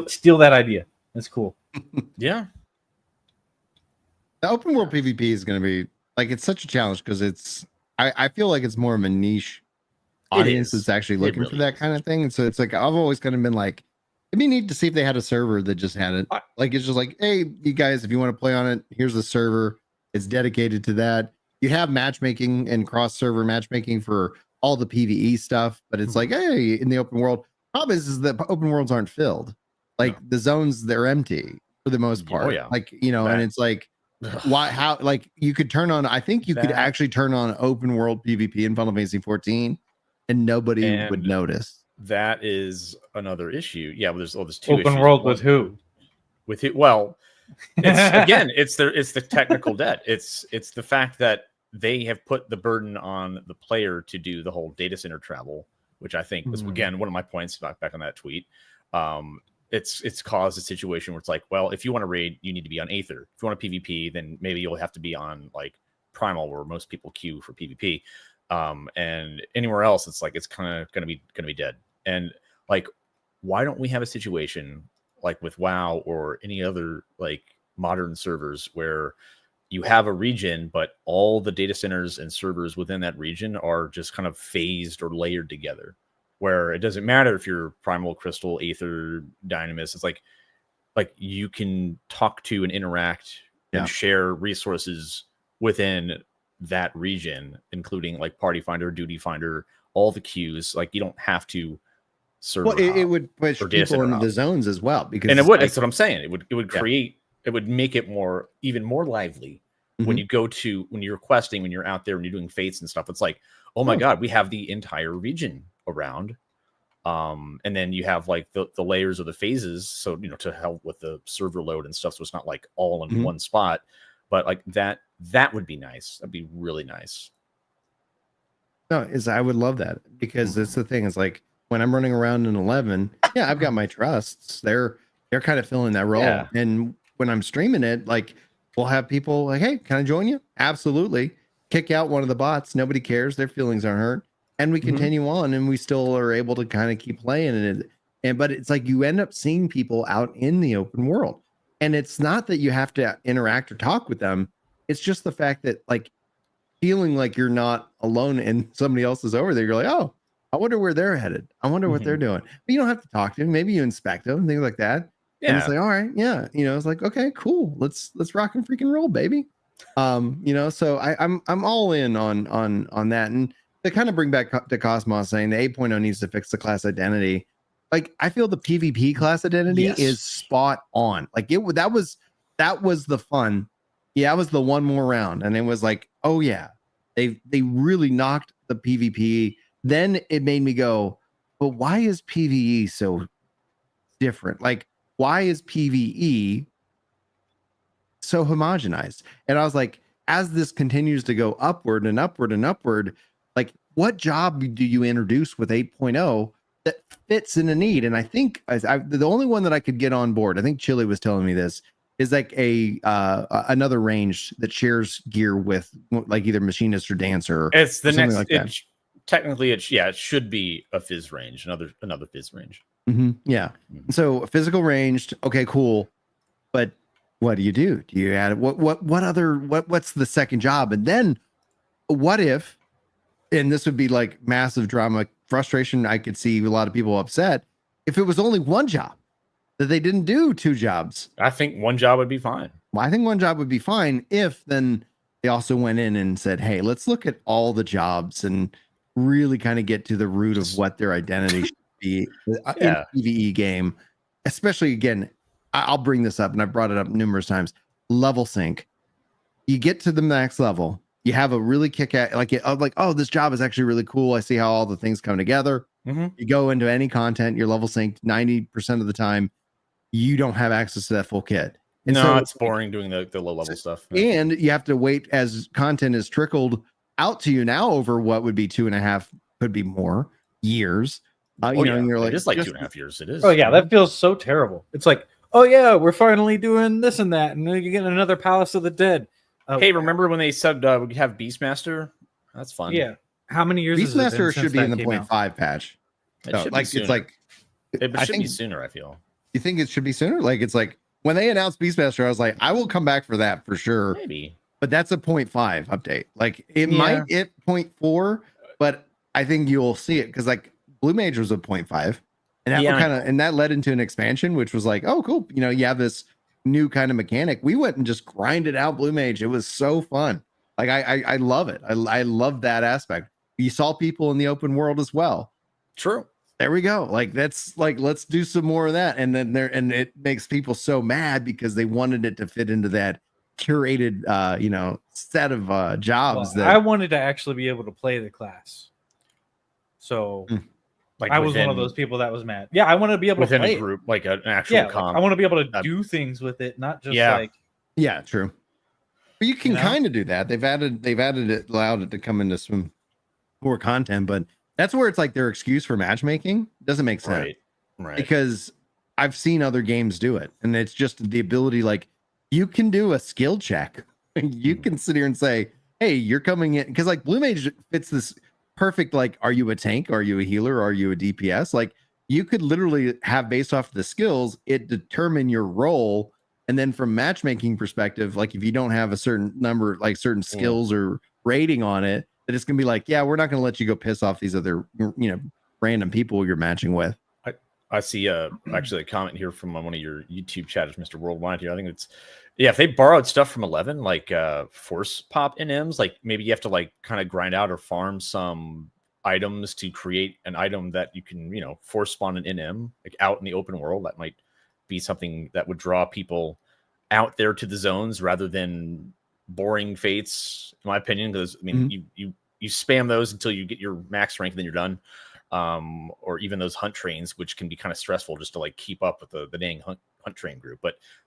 Steal that idea. That's cool. Yeah. The open world PvP is going to be like, it's such a challenge because I feel like it's more of a niche audience that's actually looking for that kind of thing. And so it's like, I've always kind of been like, it'd be neat to see if they had a server that just had it. Like, it's just like, hey, you guys, if you want to play on it, here's the server. It's dedicated to that. You have matchmaking and cross server matchmaking for all the PvE stuff, but it's like, hey, in the open world, problem is that open worlds aren't filled. Like the zones, they're empty for the most part. Oh, yeah. Like, you know, and it's like, how, like you could turn on, I think you could actually turn on open world PvP in Final Fantasy 14 and nobody would notice. That is another issue. Yeah, well, there's two Open issues. world with who? With it. Well, it's again, it's the technical debt. It's the fact that they have put the burden on the player to do the whole data center travel, which I think was again one of my points back on that tweet. It's caused a situation where it's like, well, if you want to raid, you need to be on Aether. If you want a PvP, then maybe you'll have to be on like Primal, where most people queue for PvP. And anywhere else, it's like it's kind of gonna be dead. And like, why don't we have a situation like with WoW or any other like modern servers where you have a region, but all the data centers and servers within that region are just kind of phased or layered together, where it doesn't matter if you're Primal, Crystal, Aether, Dynamis. It's like you can talk to and interact and share resources within that region, including like Party Finder, Duty Finder, all the queues. Like you don't have to serve. Well, it would push people into the zones as well, because and it would. Like, that's what I'm saying. It would create. It would make it even more lively when you go to when you're questing, when you're out there, when you're doing fates and stuff. It's like, oh my god, we have the entire region around. And then you have like the layers of the phases, so to help with the server load and stuff, so it's not like all in one spot. But like that would be nice. That'd be really nice. No, I would love that, because that's the thing, is like when I'm running around in 11, yeah, I've got my trusts. They're kind of filling that role. Yeah. And when I'm streaming it, like we'll have people like, hey, can I join you? Absolutely. Kick out one of the bots. Nobody cares. Their feelings aren't hurt. And we continue on, and we still are able to kind of keep playing. But it's like you end up seeing people out in the open world. And it's not that you have to interact or talk with them. It's just the fact that like feeling like you're not alone and somebody else is over there. You're like, oh, I wonder where they're headed. I wonder what they're doing. But you don't have to talk to them. Maybe you inspect them, things like that. Yeah. And it's like, all right, yeah. It's like, okay, cool. Let's rock and freaking roll, baby. So I'm all in on that. And to kind of bring back to Cosmos saying the 8.0 needs to fix the class identity. Like I feel the PvP class identity is spot on. Like that was the fun. Yeah, it was the one more round, and it was like, oh yeah, they really knocked the PvP. Then it made me go, but why is PvE so different? Like, why is PvE so homogenized? And I was like, as this continues to go upward and upward and upward, like what job do you introduce with 8.0 that fits in a need? And I think the only one that I could get on board, I think Chili was telling me this, is like another range that shares gear with like either machinist or dancer. It's the next. Like technically, it should be a fizz range, another fizz range. Yeah. So physical ranged, okay, cool. But what do? Do you add what's the second job? And then what if? And this would be like massive drama, frustration. I could see a lot of people upset if it was only one job, that they didn't do two jobs. I think one job would be fine. Well, I think one job would be fine if then they also went in and said, hey, let's look at all the jobs and really kind of get to the root of what their identity should be in a PvE game. Especially, again, I'll bring this up, and I've brought it up numerous times. Level sync. You get to the max level. You have a really kick-ass, like, oh, this job is actually really cool. I see how all the things come together. You go into any content, you're level synced 90% of the time. You don't have access to that full kit. And no, so, it's boring doing the low level stuff. And you have to wait as content is trickled out to you now over what would be 2.5, could be more years. And you're like, it's like 2.5 years. It is. Oh yeah, that feels so terrible. It's like, oh yeah, we're finally doing this and that, and then you get another Palace of the Dead. Hey, remember when they said we could have Beastmaster? That's fun. Yeah. How many years? Beastmaster should be in the 0.5 patch. It should be sooner. It's like it should be sooner. I feel. You think it should be sooner? Like it's like when they announced Beastmaster, I was like, I will come back for that for sure. Maybe. But that's a 0.5 update. Like it might hit 0.4, but I think you'll see it because like Blue Mage was a 0.5, and that and that led into an expansion, which was like, oh cool, you have this new kind of mechanic. We went and just grinded out Blue Mage. It was so fun. Like I love it. I love that aspect. You saw people in the open world as well. True. There we go. Like that's like, let's do some more of that. And then it makes people so mad because they wanted it to fit into that curated set of jobs. Well, I wanted to actually be able to play the class. So like I was one of those people that was mad. Yeah, I want to be able to play a group, like an actual comp. I want to be able to do things with it, not just like. Yeah, true. But you can kind of do that. They've added it, allowed it to come into some more content, but that's where it's like their excuse for matchmaking doesn't make sense. Right. Because I've seen other games do it, and it's just the ability, like you can do a skill check. You can sit here and say, hey, you're coming in, because like Blue Mage fits this perfect, like, are you a tank? Are you a healer? Are you a DPS? Like you could literally have, based off the skills, it determine your role. And then from matchmaking perspective, like if you don't have a certain number, like certain skills or rating on it, that it's gonna be like, yeah, we're not gonna let you go piss off these other, random people you're matching with. I see actually a comment here from one of your YouTube chatters, Mr. Worldwide here. I think it's if they borrowed stuff from 11, like force pop NMs, like maybe you have to like kind of grind out or farm some items to create an item that you can, force spawn an NM like out in the open world. That might be something that would draw people out there to the zones rather than boring fates, in my opinion. Because I mean, you spam those until you get your max rank, and then you're done. or even those hunt trains, which can be kind of stressful just to like keep up with the dang hunt train group.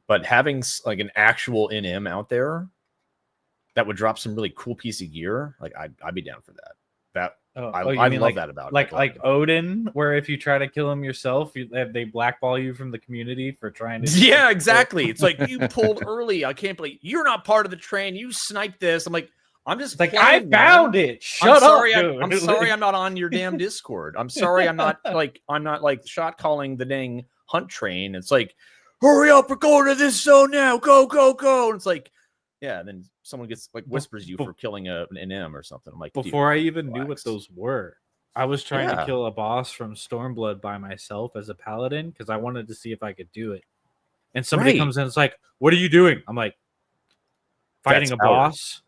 But having like an actual NM out there that would drop some really cool piece of gear, like I'd be down for that. I mean love that about it. Like Odin, where if you try to kill him yourself, they blackball you from the community for trying to. Yeah, exactly. It's like you pulled early. I can't believe you're not part of the train. You sniped this. I'm like, I'm just like, I found it. Shut up, dude. I'm sorry I'm not on your damn Discord. I'm sorry I'm not like shot calling the dang hunt train. It's like, hurry up, we're going to this zone now. Go, go, go. And it's like, yeah, and then someone gets like whispers you for killing an NM or something. I'm like, before I even knew what those were, I was trying to kill a boss from Stormblood by myself as a paladin because I wanted to see if I could do it. And somebody comes in, it's like, what are you doing? I'm like, fighting a boss.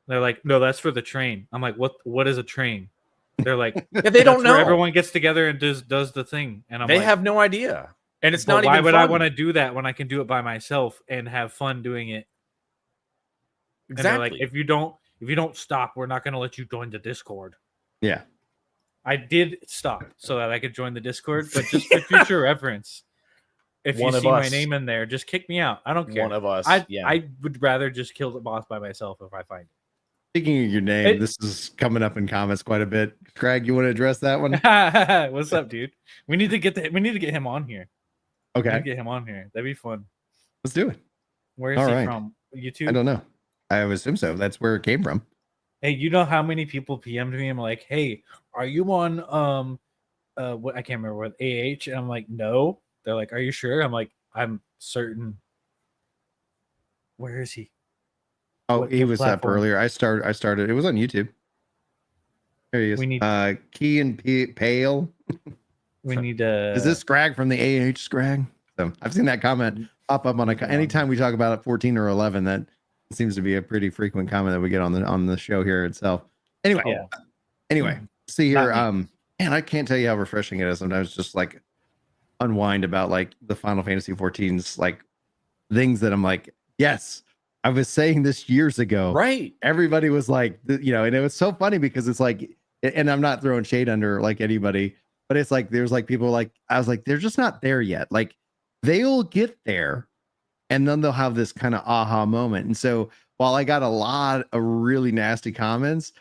They're like, no, that's for the train. I'm like, what is a train? They're like, yeah, they don't know. Everyone gets together and does the thing. And I'm they like, have no idea. And it's not even why would fun. I want to do that when I can do it by myself and have fun doing it? Exactly. Like, if you don't stop, we're not going to let you join the Discord. Yeah. I did stop so that I could join the Discord, but just for future reference, if you see my name in there, just kick me out. I don't care. One of us. I would rather just kill the boss by myself if I find it. Speaking of your name, this is coming up in comments quite a bit. Craig, you want to address that one? What's up, dude? We need to get him on here. Okay. Get him on here. That'd be fun. Let's do it. Where is he from? YouTube? I don't know. I would assume so. That's where it came from. Hey, you know how many people PM'd me? I'm like, hey, are you on what I can't remember what AH? And I'm like, no. They're like, are you sure? I'm like, I'm certain. Where is he? Oh, he was platform? Up earlier. I started. It was on YouTube. There he is. We need Key and Pale. We need Is this Scrag from the AH Scrag? So I've seen that comment pop up on anytime we talk about it 14 or 11. That seems to be a pretty frequent comment that we get on the show here itself. Anyway, see here. And I can't tell you how refreshing it is sometimes just like unwind about like the Final Fantasy 14's like things that I'm like, yes, I was saying this years ago. Right. Everybody was like, and it was so funny because it's like, and I'm not throwing shade under like anybody, but it's like there's like people like I was like, they're just not there yet. Like they'll get there. And then they'll have this kind of aha moment. And so while I got a lot of really nasty comments,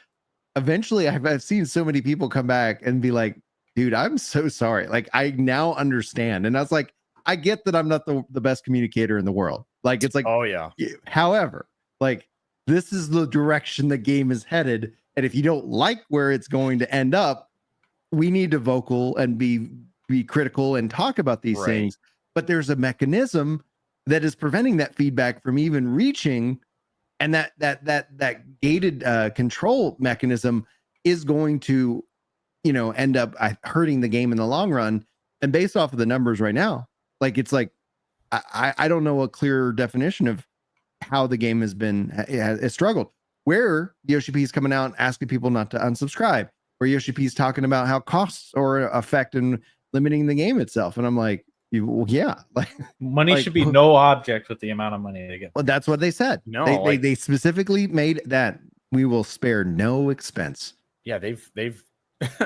eventually I've seen so many people come back and be like, dude, I'm so sorry. Like, I now understand. And I was like, I get that I'm not the best communicator in the world. Like, it's like, oh, yeah. However, like, this is the direction the game is headed. And if you don't like where it's going to end up, we need to vocal and be critical and talk about these things. But there's a mechanism that is preventing that feedback from even reaching, and that gated control mechanism is going to, end up hurting the game in the long run. And based off of the numbers right now, like it's like I don't know a clear definition of how the game has struggled. Where Yoshi-P is coming out asking people not to unsubscribe, where Yoshi-P is talking about how costs are affect and limiting the game itself, and I'm like, well, yeah, like money should be no object with the amount of money they get. Well, that's what they said. No, they specifically made that we will spare no expense. Yeah, they've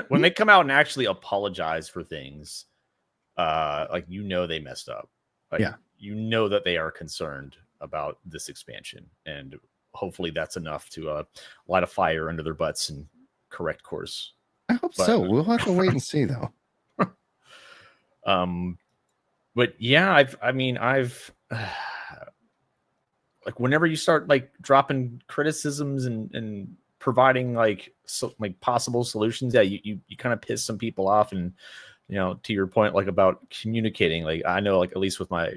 when they come out and actually apologize for things, like they messed up. Like, that they are concerned about this expansion, and hopefully that's enough to light a fire under their butts and correct course. I hope so. We'll have to wait and see, though. But yeah, I've like whenever you start like dropping criticisms and providing like possible solutions, you kind of piss some people off. And to your point, like about communicating, like I know, like at least with my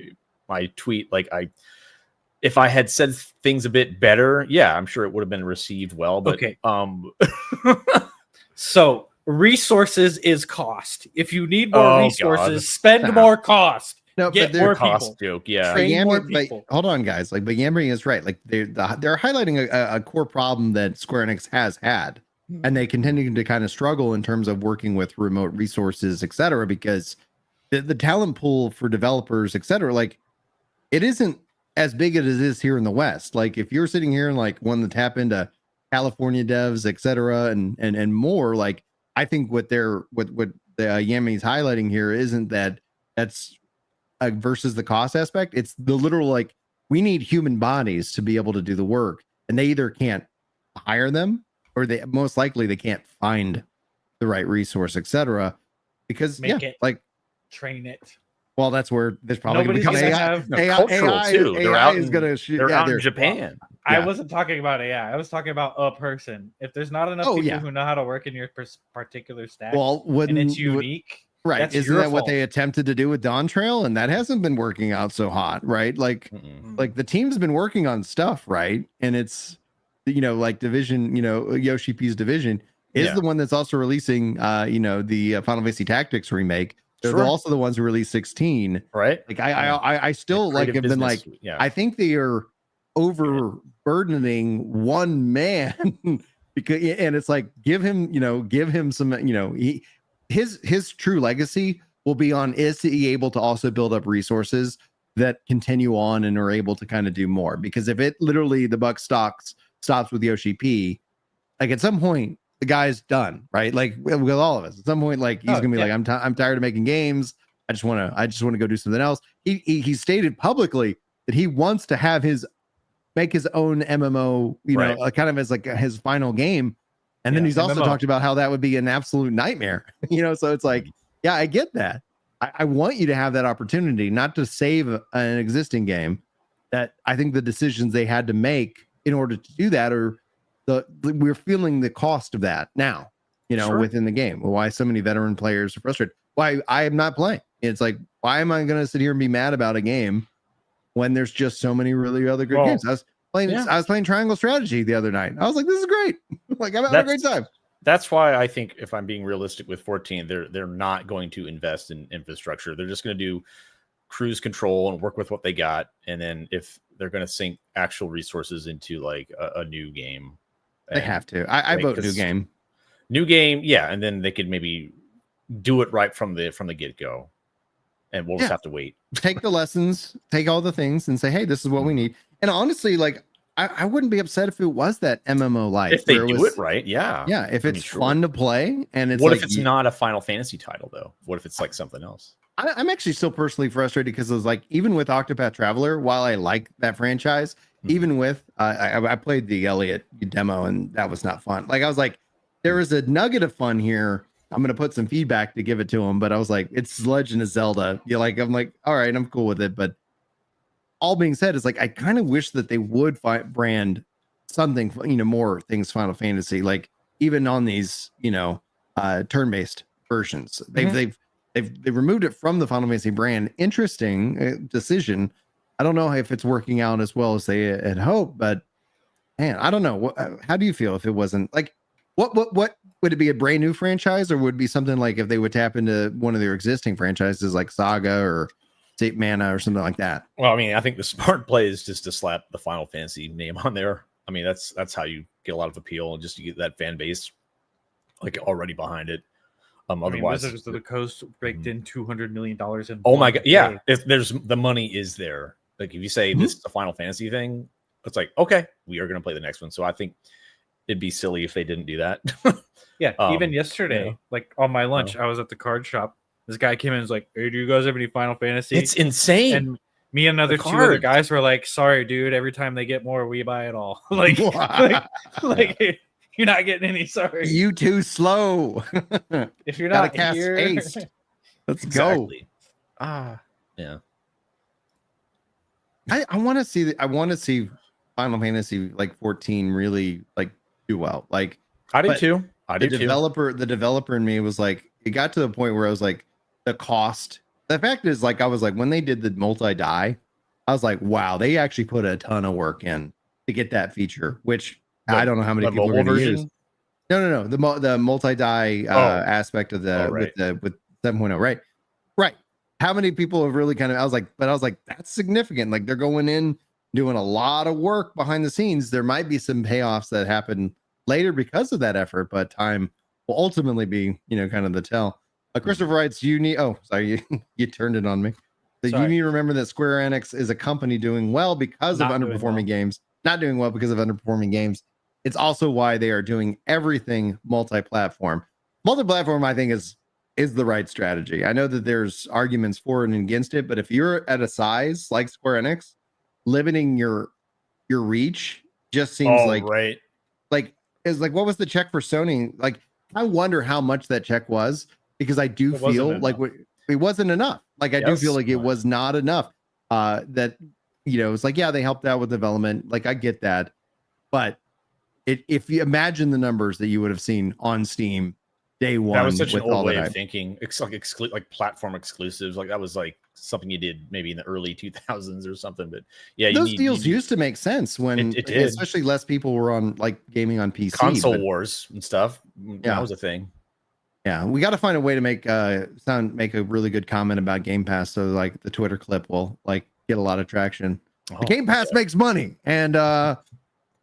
tweet, like if I had said things a bit better, yeah, I'm sure it would have been received well. But okay. So resources is cost. If you need more resources, spend more cost. No, get but more cost people. Joke, yeah. Train more people. Hold on, guys. Like, but Yambering is right. Like, they're highlighting a core problem that Square Enix has had, and they continue to kind of struggle in terms of working with remote resources, etc. Because the talent pool for developers, etc. Like, it isn't as big as it is here in the West. Like, if you're sitting here and like wanting to tap into California devs, etc., and more, like I think what the Yami's highlighting here isn't that that's versus the cost aspect. It's the literal like we need human bodies to be able to do the work, and they either can't hire them or they most likely they can't find the right resource, etc. Because like train it. well, that's where there's probably going to become cultural too. They're out is going to shoot. They're out in Japan. I wasn't talking about AI. I was talking about a person. If there's not enough people who know how to work in your particular stack, and it's unique, right? Isn't that what they attempted to do with Dawn Trail, and that hasn't been working out so hot, right? Like, like the team's been working on stuff, right? And it's like Division, Yoshi-P's Division is the one that's also releasing, the Final Fantasy Tactics remake. They're also the ones who released 16, right? Like I still like have been like, I think they are overburdening one man because, and it's like give him some, his true legacy will be on is he able to also build up resources that continue on and are able to kind of do more. Because if it literally the buck stops with Yoshi-P, like at some point the guy's done, right? Like with all of us, at some point, like he's gonna be like, I'm tired of making games. I just want to go do something else. He stated publicly that he wants to make his own MMO, kind of as like his final game. And then he's also talked about how that would be an absolute nightmare, so it's like, yeah, I get that. I want you to have that opportunity, not to save an existing game. That I think the decisions they had to make in order to do that are we're feeling the cost of that now, within the game. Why so many veteran players are frustrated. Why I am not playing. It's like, why am I going to sit here and be mad about a game when there's just so many really other good games? I was playing Triangle Strategy the other night. I was like, this is great. Like I'm having a great time. That's why I think if I'm being realistic with 14, they're not going to invest in infrastructure. They're just going to do cruise control and work with what they got. And then if they're going to sink actual resources into like a new game, they have to. I vote new game. Yeah. And then they could maybe do it right from the get-go. And we'll just have to wait. Take the lessons, take all the things and say, hey, this is what we need. And honestly, like I wouldn't be upset if it was that MMO life. If they do it right, yeah. Yeah, if it's fun to play and it's what if it's not a Final Fantasy title though? What if it's like something else? I'm actually still personally frustrated because it was like, even with Octopath Traveler, while I like that franchise, even with I played the Elliot demo and that was not fun. Like I was like, there is a nugget of fun here. I'm gonna put some feedback to give it to him, but I was like, it's Legend of Zelda. I'm like, all right, I'm cool with it. But all being said, it's like I kind of wish that they would brand something, more things Final Fantasy, like even on these, turn-based versions. They've removed it from the Final Fantasy brand. Interesting decision. I don't know if it's working out as well as they had hoped, but man, I don't know. How do you feel if it wasn't like what would it be, a brand new franchise, or would it be something like if they would tap into one of their existing franchises like Saga or State Mana or something like that? Well, I mean, I think the smart play is just to slap the Final Fantasy name on there. I mean, that's how you get a lot of appeal and just to get that fan base like already behind it. Otherwise, Wizards of the Coast raked in $200 million in. Oh my god, yeah! If there's the money is there. Like if you say this is a Final Fantasy thing, it's like, okay, we are going to play the next one. So I think it'd be silly if they didn't do that. Yeah, even yesterday, like on my lunch, I was at the card shop. This guy came in and was like, hey, do you guys have any Final Fantasy? It's insane. And me and two other guys were like, sorry, dude, every time they get more, we buy it all. like you're not getting any, sorry. You too slow. If you're not cast here, haste. Let's Exactly. go. Yeah. I want to see Final Fantasy like 14 really like do well. Like I did too. The developer in me was like, it got to the point where I was like, the cost. The fact is, like, I was like, when they did the multi-die, I was like, wow, they actually put a ton of work in to get that feature, which I don't know how many people are going to use. No. The multi-die aspect of with 7.0, right. How many people have really I was like, that's significant. Like they're going in, doing a lot of work behind the scenes. There might be some payoffs that happen later because of that effort, but time will ultimately be, kind of the tell. Christopher writes, you turned it on me. You need to remember that Square Enix is a company doing well because of underperforming games, not doing well because of underperforming games. It's also why they are doing everything multi-platform. Multi-platform, I think, is is the right strategy. I know that there's arguments for and against it, but if you're at a size like Square Enix, limiting your reach just seems like right. is like, what was the check for Sony? Like, I wonder how much that check was, because I do feel like it wasn't enough. Like, I do feel like it was not enough. That, you know, it's like, yeah, they helped out with development. Like, I get that. But if you imagine the numbers that you would have seen on Steam day one, that was such an with all old way that of thinking. It's like platform exclusives. Like that was like something you did maybe in the early 2000s or something. But yeah, those deals used to make sense when it did. Especially less people were on like gaming on PC. Console wars and stuff. Yeah, that was a thing. Yeah, we got to find a way to make a really good comment about Game Pass, so like the Twitter clip will like get a lot of traction. The Game Pass makes money, and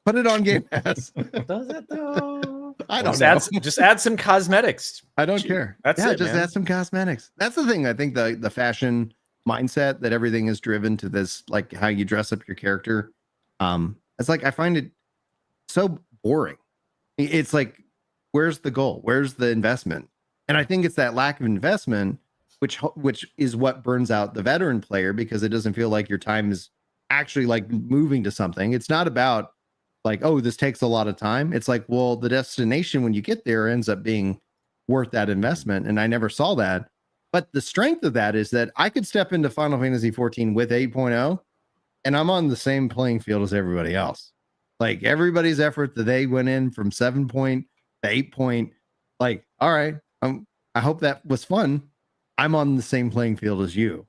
put it on Game Pass. Does it though? I don't know. Just add some cosmetics. I don't care. That's it, just man. add some cosmetics. That's the thing. I think the fashion mindset that everything is driven to this, like how you dress up your character. It's like, I find it so boring. It's like, where's the goal? Where's the investment? And I think it's that lack of investment, which is what burns out the veteran player, because it doesn't feel like your time is actually like moving to something. It's not about like, oh, this takes a lot of time. It's like, well, the destination when you get there ends up being worth that investment. And I never saw that. But the strength of that is that I could step into Final Fantasy 14 with 8.0 and I'm on the same playing field as everybody else. Like, everybody's effort that they went in from 7 point to 8 point, like, all right, I hope that was fun. I'm on the same playing field as you.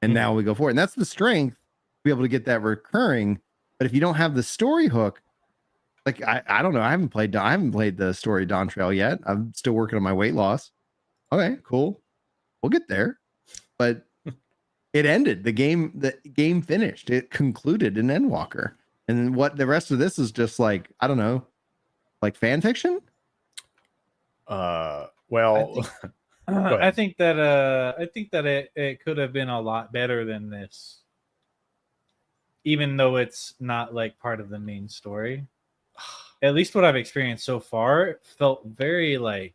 And now we go forward. And that's the strength, to be able to get that recurring. But if you don't have the story hook, like, I don't know. I haven't played the story of Dawn Trail yet. I'm still working on my weight loss. Okay, cool. We'll get there. But it ended. The game finished. It concluded in Endwalker. And what the rest of this is just like, I don't know, like fan fiction? Well, I think that it could have been a lot better than this, even though it's not like part of the main story. At least what I've experienced so far felt very like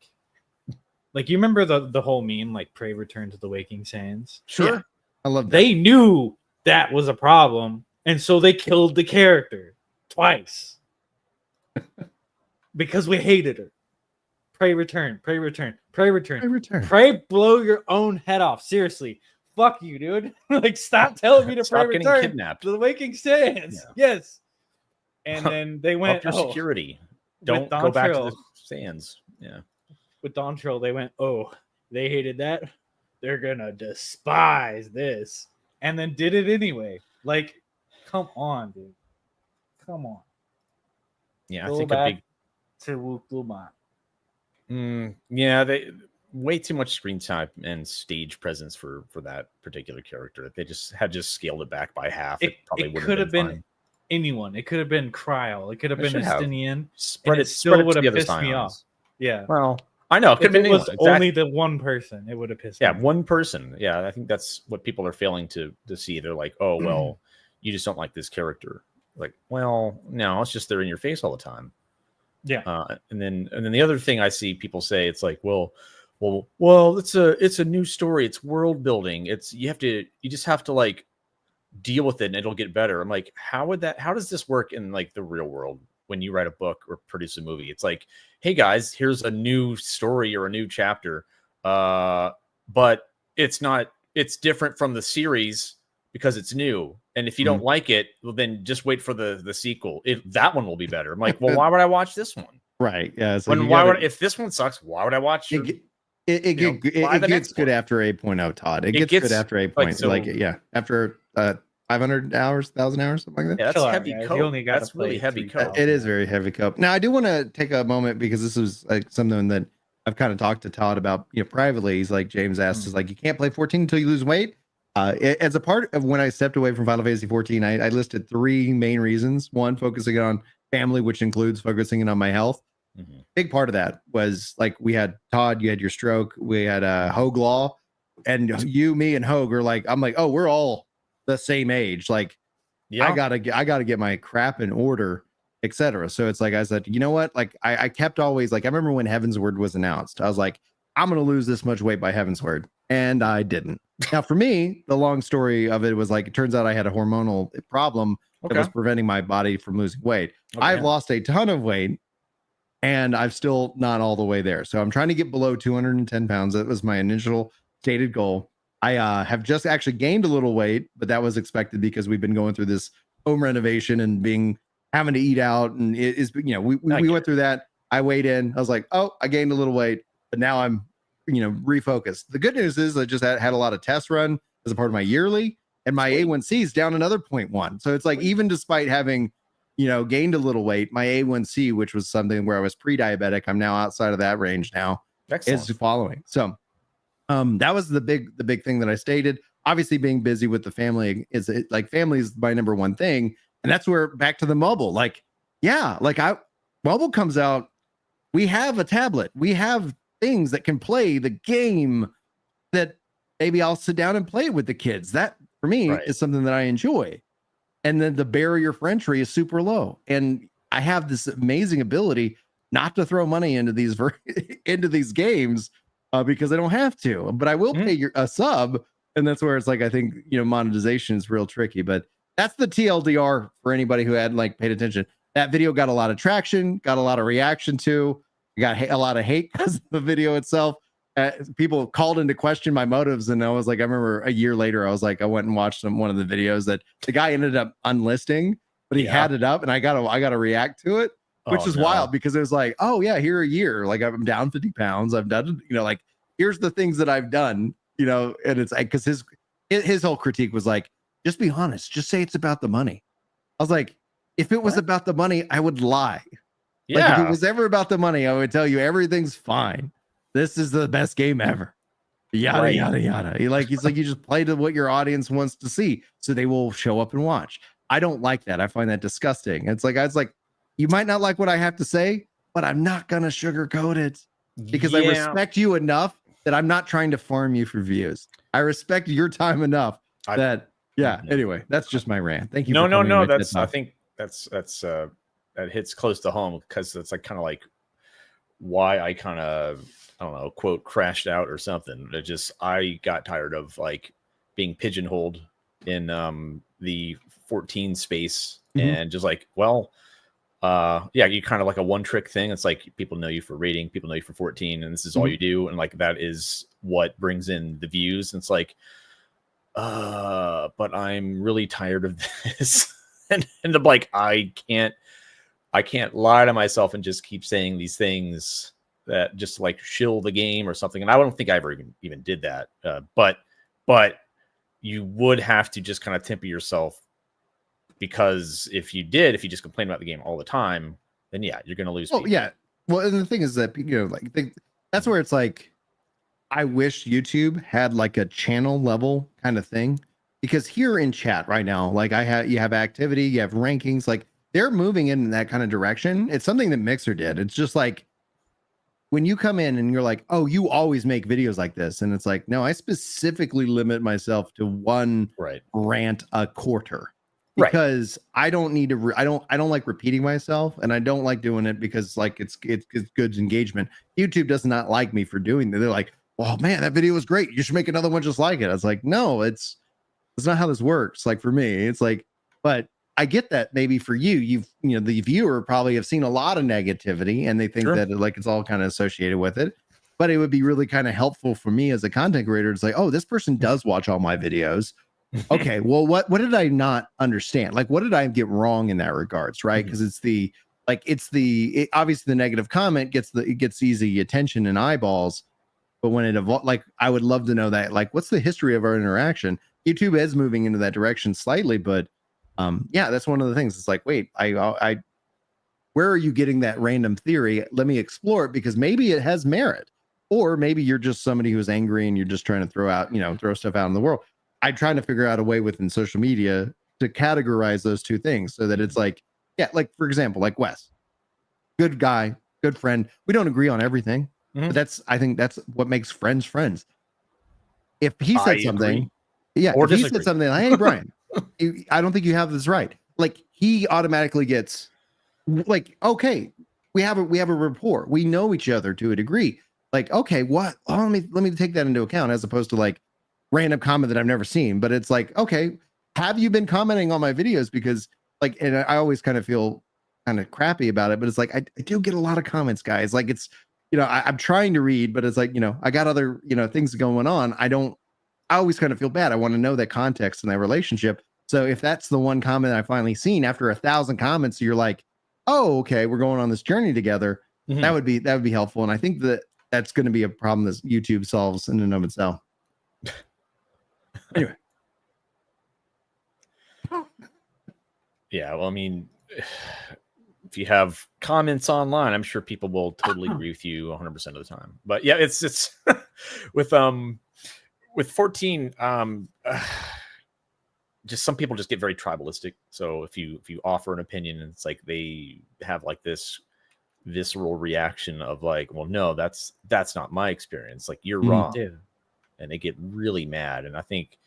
you remember the whole meme, like, pray return to the waking sands. Sure. Yeah, I love that. They knew that was a problem, and so they killed the character twice because we hated her. Pray return, pray return, pray return, Pray return. Pray blow your own head off. Seriously, fuck you, dude. Like, stop telling me to Stop pray getting return kidnapped. to the waking sands. Yeah. Yes. And then they went, Up your security. Don't go back to the sands. Yeah. With Dawn Trail, they went, oh, they hated that. They're gonna despise this, and then did it anyway. Like, come on, dude. Come on. Yeah, Go I think back a big to Lumont. yeah, they way too much screen time and stage presence for that particular character. They just scaled it back by half. It could have been anyone. It could have been Kryl. It could have been Estinian. Spread it. Still would have pissed me off. Yeah. Well, I know. It could have been was only the one person, it would have pissed me off. Yeah, one person. Yeah, I think that's what people are failing to see. They're like, oh, well, you just don't like this character. Like, well, no, it's just they're in your face all the time. Yeah. And then the other thing I see people say, it's like, well, it's a new story. It's world building. You just have to like deal with it and it'll get better. I'm like, how does this work in like the real world when you write a book or produce a movie? It's like, hey guys, here's a new story or a new chapter. But it's different from the series because it's new. And if you don't like it, well, then just wait for the sequel. That one will be better. I'm like, well, why would I watch this one? Right. Yeah. So if this one sucks, why would I watch it? It gets good after 8.0, Todd. It gets good after 8.0. After 500 hours, 1,000 hours, something like that. Yeah, that's heavy cope. That's really heavy cope. It is very heavy cope. Now, I do want to take a moment because this is like something that I've kind of talked to Todd about, privately. He's like, James asked, is like, you can't play 14 until you lose weight. As a part of when I stepped away from Final Fantasy 14, I listed 3 main reasons. One, focusing on family, which includes focusing on my health. Big part of that was like, we had Todd, you had your stroke, we had Hogue Law, and you, me, and Hogue are like, I'm like, oh, we're all the same age. Like, yeah. I gotta get my crap in order, etc. So it's like, I said, you know what? Like, I kept always like, I remember when Heaven's Word was announced, I was like, I'm going to lose this much weight by heaven's word. And I didn't. Now, for me, the long story of it was like, it turns out I had a hormonal problem that was preventing my body from losing weight. I've lost a ton of weight and I've still not all the way there. So I'm trying to get below 210 pounds. That was my initial stated goal. I have just actually gained a little weight, but that was expected because we've been going through this home renovation and having to eat out. And it is, you know, we went through that. I weighed in. I was like, oh, I gained a little weight, but now I'm, you know, refocused. The good news is I just had a lot of tests run as a part of my yearly, and my A1C is down another 0.1. So it's like, even despite having, you know, gained a little weight, my A1C, which was something where I was pre-diabetic, I'm now outside of that range now. Excellent. Is following. So that was the big thing that I stated. Obviously, being busy with the family family is my number one thing. And that's where back to the mobile, mobile comes out. We have a tablet. We have things that can play the game that maybe I'll sit down and play with the kids. That for me is something that I enjoy. And then the barrier for entry is super low. And I have this amazing ability not to throw money into these into these games because I don't have to, but I will pay a sub. And that's where it's like, I think, you know, monetization is real tricky, but that's the TLDR for anybody who hadn't paid attention. That video got a lot of traction, got a lot of reaction to, got a lot of hate because of the video itself. People called into question my motives. And I was like, I remember a year later, I was like, I went and watched one of the videos that the guy ended up unlisting, but he had it up and I got to react to it, which is wild because it was like, oh yeah, here a year, like I'm down 50 pounds. I've done, you know, like, here's the things that I've done, you know, and it's like, cause his whole critique was like, just be honest, just say it's about the money. I was like, if it was about the money, I would lie. Yeah. Like if it was ever about the money, I would tell you everything's fine. This is the best game ever. Yada, yada, yada. He's like, you just play to what your audience wants to see. So they will show up and watch. I don't like that. I find that disgusting. It's like, I was like, you might not like what I have to say, but I'm not going to sugarcoat it because I respect you enough that I'm not trying to farm you for views. I respect your time enough that, anyway, that's just my rant. Thank you. No. I think that hits close to home because it's like kind of like why I kind of, I don't know, quote, crashed out or something. I got tired of like being pigeonholed in the 14 space and just like, well, you kind of like a one trick thing. It's like people know you for rating, people know you for 14, and this is all you do. And like that is what brings in the views. And it's like, but I'm really tired of this. and I'm like, I can't lie to myself and just keep saying these things that just like shill the game or something. And I don't think I ever even did that. But you would have to just kind of temper yourself, because if you just complain about the game all the time, then you're going to lose people. Yeah. Well, and the thing is that, you know, like that's where it's like, I wish YouTube had like a channel level kind of thing, because here in chat right now, like you have activity, you have rankings, like they're moving in that kind of direction. It's something that Mixer did. It's just like, when you come in and you're like, oh, you always make videos like this. And it's like, no, I specifically limit myself to one rant a quarter. Because I don't need to, I don't like repeating myself, and I don't like doing it because like it's good engagement. YouTube does not like me for doing that. They're like, oh man, that video was great. You should make another one just like it. I was like, no, it's not how this works. Like for me, it's like, but I get that maybe for you, the viewer probably have seen a lot of negativity and they think that like it's all kind of associated with it. But it would be really kind of helpful for me as a content creator to say, oh, this person does watch all my videos. Okay, well, what did I not understand? Like, what did I get wrong in that regards? Right? Because obviously the negative comment gets easy attention and eyeballs, but when it evolves, like I would love to know that, like, what's the history of our interaction? YouTube is moving into that direction slightly, but that's one of the things. It's like, wait, I where are you getting that random theory? Let me explore it, because maybe it has merit, or maybe you're just somebody who's angry and you're just trying to throw stuff out in the world. I'm trying to figure out a way within social media to categorize those two things so that it's like, like for example, like Wes, good guy, good friend. We don't agree on everything, but I think that's what makes friends friends. If he said something, or if he said something like, hey, Brian, I don't think you have this right. Like he automatically gets like, okay, we have a rapport. We know each other to a degree. like, okay, what? Oh, let me take that into account, as opposed to like random comment that I've never seen. But it's like, okay, have you been commenting on my videos? Because like, and I always kind of feel kind of crappy about it, but it's like, I do get a lot of comments, guys. Like it's, I'm trying to read, but it's like, I got other, things going on. I always kind of feel bad. I want to know that context and that relationship. So if that's the one comment I finally seen after 1,000 comments, you're like, oh, okay, we're going on this journey together. Mhm. That would be helpful. And I think that's going to be a problem that YouTube solves in and of itself. Anyway. Yeah, well, I mean, if you have comments online, I'm sure people will totally agree with you 100% of the time. But yeah, it's with 14, just some people just get very tribalistic. So if you offer an opinion, and it's like they have like this visceral reaction of like, well, no, that's not my experience. Like you're wrong, and they get really mad. And I think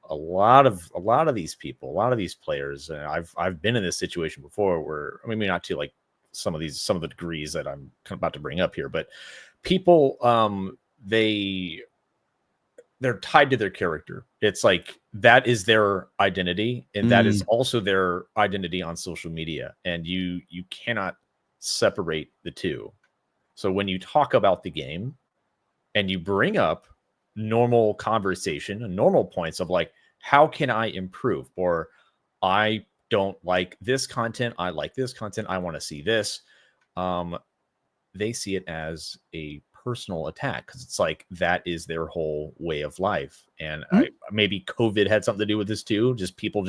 a lot of these people, a lot of these players, and I've been in this situation before where, I mean, maybe not to like some of the degrees that I'm about to bring up here, but people, they're tied to their character. It's like that is their identity, and that is also their identity on social media, and you cannot separate the two. So when you talk about the game and you bring up normal conversation and normal points of like, how can I improve? Or I don't like this content, I like this content, I want to see this. They see it as a personal attack, because it's like that is their whole way of life. And maybe COVID had something to do with this too. Just people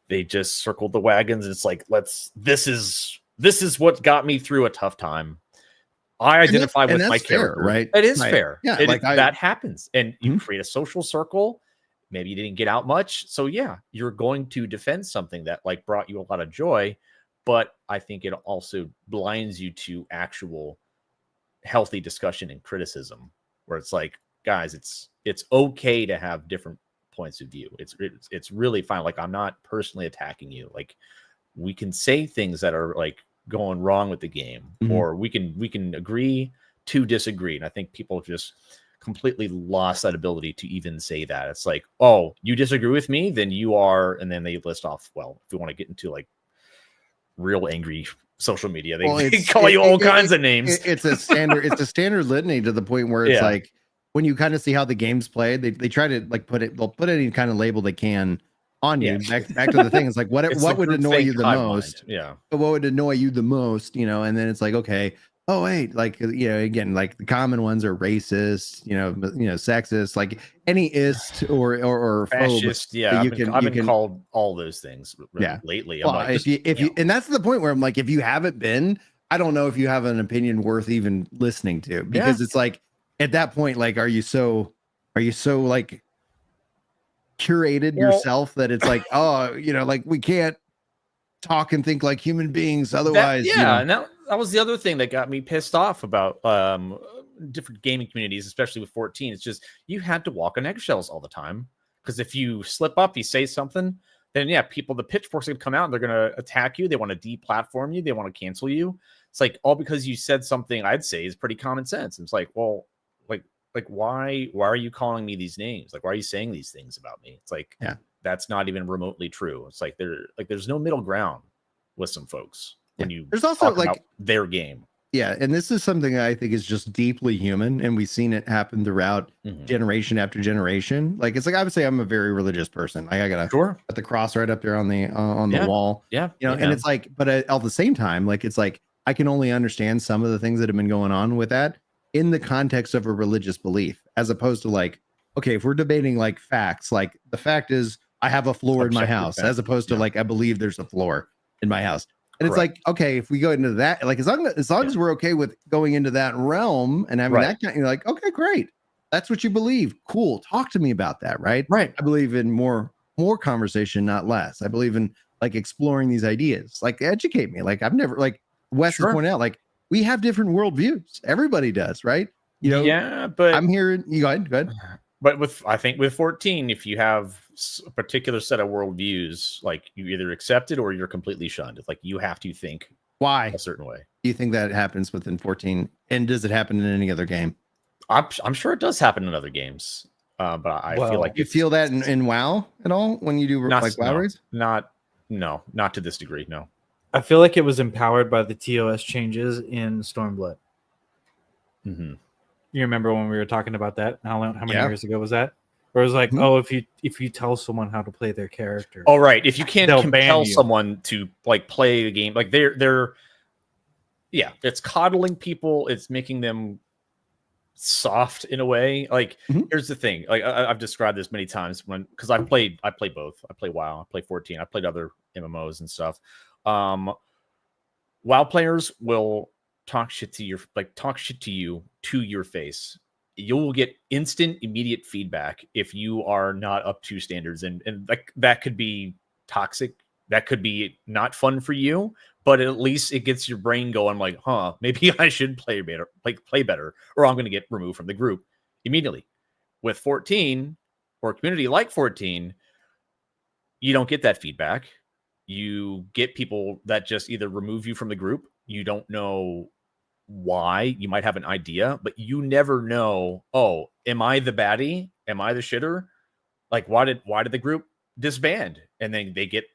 they just circled the wagons. It's like, this is what got me through a tough time. I identify with my character, fair, right? It is fair. Yeah, that happens. And you create a social circle. Maybe you didn't get out much. So yeah, you're going to defend something that like brought you a lot of joy. But I think it also blinds you to actual healthy discussion and criticism, where it's like, guys, it's okay to have different points of view. It's really fine. Like, I'm not personally attacking you. Like, we can say things that are like going wrong with the game, or we can agree to disagree. And I think people just completely lost that ability to even say that. It's like, oh, you disagree with me, then you are, and then they list off, well, if you want to get into like real angry social media, they call you all kinds of names. It's a standard litany, to the point where it's like, when you kind of see how the game's played, they try to like they'll put any kind of label they can on you. Back to the thing, it's like, what would annoy you the most? But what would annoy you the most, and then it's like, okay, oh wait, like, again, like the common ones are racist, sexist, like any ist or fascist. phobe, I've been called all those things lately. Well, if you and that's the point where I'm like, if you haven't been, I don't know if you have an opinion worth even listening to, because it's like, at that point, like, are you so like curated yourself that it's like, oh, like, we can't talk and think like human beings otherwise? And that was the other thing that got me pissed off about different gaming communities, especially with 14. It's just, you had to walk on eggshells all the time, because if you slip up, you say something, then the pitchforks are gonna come out and they're gonna attack you. They want to deplatform you, they want to cancel you. It's like, all because you said something I'd say is pretty common sense. And it's like, well, like why are you calling me these names? Like, why are you saying these things about me? It's like, that's not even remotely true. It's like, there's no middle ground with some folks when you there's also like about their game. And this is something I think is just deeply human, and we've seen it happen throughout generation after generation. Like, it's like, I would say I'm a very religious person. Like, I got put the cross right up there on the wall. And it's like, but at the same time, like, it's like, I can only understand some of the things that have been going on with that in the context of a religious belief, as opposed to like, okay, if we're debating like facts, like the fact is I have a floor in my house, as opposed to like, I believe there's a floor in my house. And it's like, okay, if we go into that, like, as long as we're okay with going into that realm and having that kind, you're like, okay, great. That's what you believe. Cool. Talk to me about that. Right. I believe in more conversation, not less. I believe in like exploring these ideas, like, educate me. Like, I've never, like Wes has pointed out, like, we have different worldviews. Everybody does. Right. But I'm hearing you. Go ahead. But I think with 14, if you have a particular set of worldviews, like, you either accept it or you're completely shunned. It's like, you have to think why a certain way. Do you think that happens within 14? And does it happen in any other game? I'm sure it does happen in other games, but I feel like you feel that in WoW at all when you do like WoW raids? Not to this degree. No. I feel like it was empowered by the TOS changes in Stormblood. Mm-hmm. You remember when we were talking about that? How many Yeah. years ago was that? Where it was like, oh, if you tell someone how to play their character, oh right, if you can't they'll compel ban you. someone to like play the game, like they're yeah, it's coddling people. It's making them soft in a way. Like here's the thing. Like I've described this many times because I play both. I play WoW. I play 14. I played other MMOs and stuff. WoW players will talk shit to you to your face. You will get instant, immediate feedback if you are not up to standards, and like that could be toxic. That could be not fun for you, but at least it gets your brain going. Like, maybe I should play better, or I'm going to get removed from the group immediately. With 14 or a community like 14, you don't get that feedback. You get people that just either remove you from the group. You don't know why. You might have an idea, but you never know. Oh, am I the baddie? Am I the shitter? Like, why did the group disband? And then they get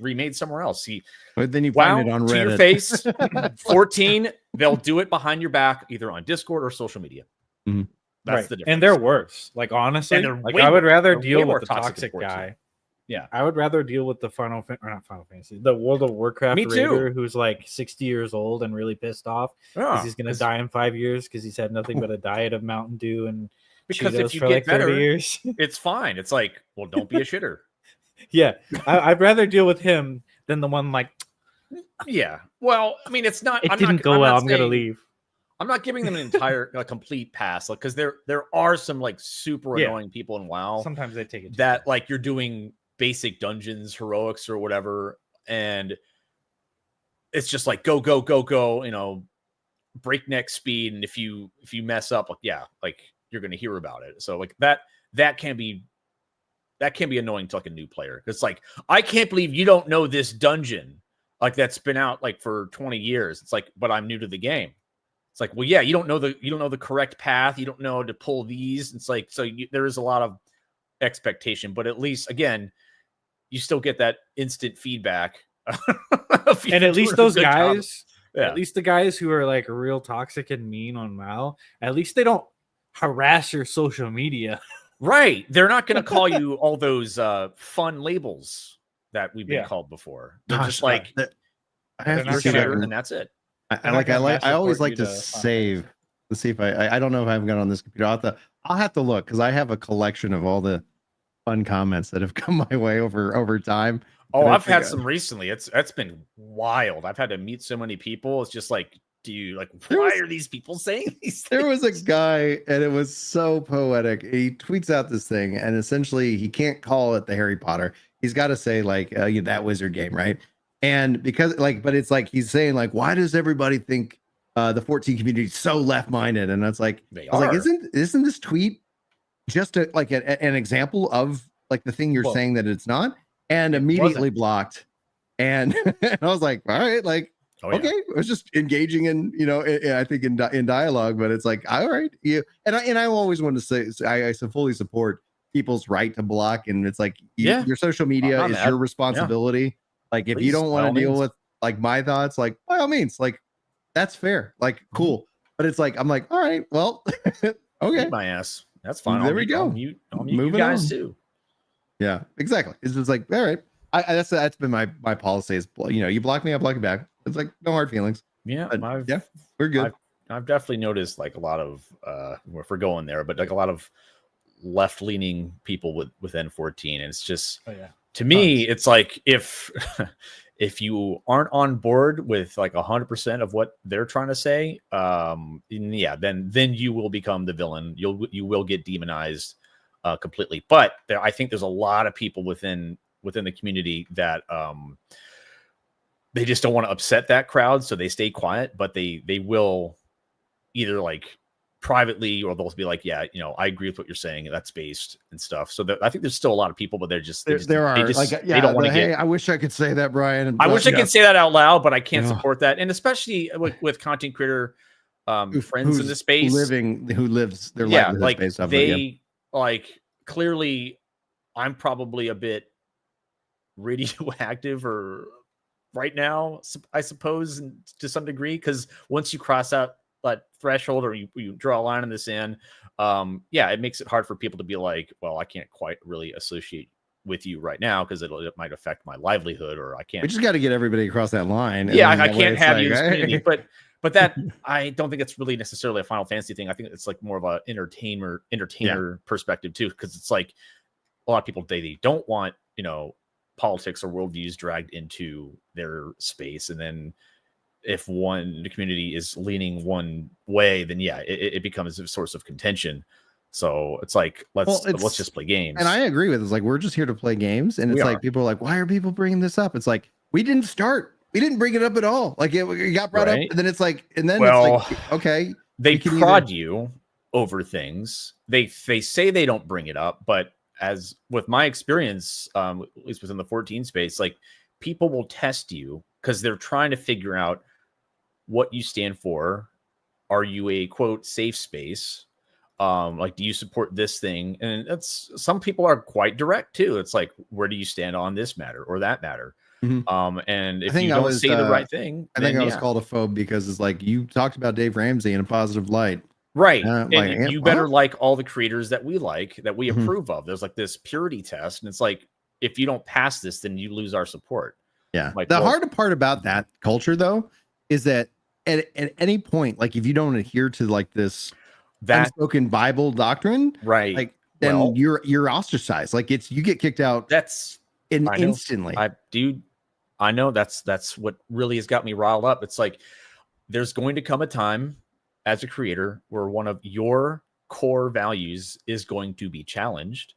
remade somewhere else. See, but then you find it on Reddit. To your face. 14, they'll do it behind your back, either on Discord or social media. Mm-hmm. That's the difference. And they're worse. Like honestly, like I would rather deal with the toxic guy. Yeah, I would rather deal with the not Final Fantasy, the World of Warcraft raider who's like 60 years old and really pissed off because he's gonna die in 5 years because he's had nothing but a diet of Mountain Dew and because Cheetos if you for get like better, 30 years. It's fine. It's like, well, don't be a shitter. Yeah, I'd rather deal with him than the one like. Yeah, well, I mean, it's not. It didn't go well. I'm gonna leave. I'm not giving them an entire complete pass, like because there are some like super annoying people in WoW. Sometimes they take it that like you're doing basic dungeons, heroics, or whatever, and it's just like go, you know, breakneck speed, and if you mess up, like you're gonna hear about it. So like that can be annoying to like a new player. It's like, I can't believe you don't know this dungeon like that's been out like for 20 years. It's like, but I'm new to the game. It's like, well, yeah, you don't know the correct path. You don't know to pull these. It's like, so there is a lot of expectation, but at least again, you still get that instant feedback. And at least those guys, yeah. At least the guys who are like real toxic and mean on WoW, at least they don't harass your social media. Right. They're not going to call you all those fun labels that we've been called before. They're just like, I have to you're see that, and that's it. I always like to save to see if I don't know if I haven't got on this computer. I'll have to look because I have a collection of all the fun comments that have come my way over time. Oh, I've had some recently. It's been wild. I've had to meet so many people. It's just like, why are these people saying these things? There was a guy, and it was so poetic. He tweets out this thing, and essentially he can't call it the Harry Potter. He's got to say like that wizard game, right? And because but it's like he's saying like, why does everybody think the 14 community is so left-minded? And that's like, I was like, isn't this tweet just an example of like the thing you're saying that it's not? And immediately blocked. And, and I was like, all right, like, okay, I was just engaging in, I think in dialogue, but it's like, all right, and I always want to say, I fully support people's right to block, and it's like, your social media is your responsibility. Yeah. Like, if you don't want to deal with like my thoughts, like by all means, like that's fair, like cool. But it's like, I'm like, all right, well, okay, my ass, that's fine. There we go. I'll mute you guys too. Yeah, exactly. It's just like, all right. That's been my policy is, you block me, I block you back. It's like no hard feelings. Yeah, we're good. I've definitely noticed like a lot of if we're going there, but like a lot of left-leaning people within 14, and it's just to me, it's like if you aren't on board with like 100% of what they're trying to say, then you will become the villain. You will get demonized completely. But I think there's a lot of people within the community that they just don't want to upset that crowd, so they stay quiet, but they will either like privately, or they'll be like, yeah, I agree with what you're saying. That's based and stuff. So I think there's still a lot of people, but they don't want to hey, get. I wish I could say that, Brian. I wish I could say that out loud, but I can't Yeah. support that. And especially with content creator friends in the space, who lives their yeah, livelihood like based off they of it, like clearly, I'm probably a bit radioactive or right now, I suppose, to some degree, because once you cross out that threshold or you draw a line in the sand, it makes it hard for people to be like, well, I can't quite really associate with you right now because it might affect my livelihood, or I can't. We just got to get everybody across that line. Yeah, I can't have like, you in this community, but that I don't think it's really necessarily a Final Fantasy thing. I think it's like more of a entertainer perspective too, because it's like a lot of people they don't want politics or worldviews dragged into their space, and then if the community is leaning one way, then it becomes a source of contention. So it's like let's just play games. And I agree with it. It's like we're just here to play games, and it's like people are like, why are people bringing this up? It's like we didn't bring it up at all. Like it got brought up, and then it's like, it's like, okay, they prod you over things. They say they don't bring it up, but as with my experience, at least within the 14 space, like people will test you because they're trying to figure out what you stand for. Are you a quote safe space? Like, do you support this thing? And that's, some people are quite direct too. It's like, where do you stand on this matter or that matter? Mm-hmm. And if you don't say the right thing, I think I was called a phobe because it's like, you talked about Dave Ramsey in a positive light. Right. And you better like all the creators that we approve of. There's like this purity test. And it's like, if you don't pass this, then you lose our support. Yeah. Like, the hard part about that culture though, is that at any point, like if you don't adhere to like this unspoken Bible doctrine, right, like then you're ostracized. Like you get kicked out. That's instantly. I know that's what really has got me riled up. It's like, there's going to come a time as a creator where one of your core values is going to be challenged,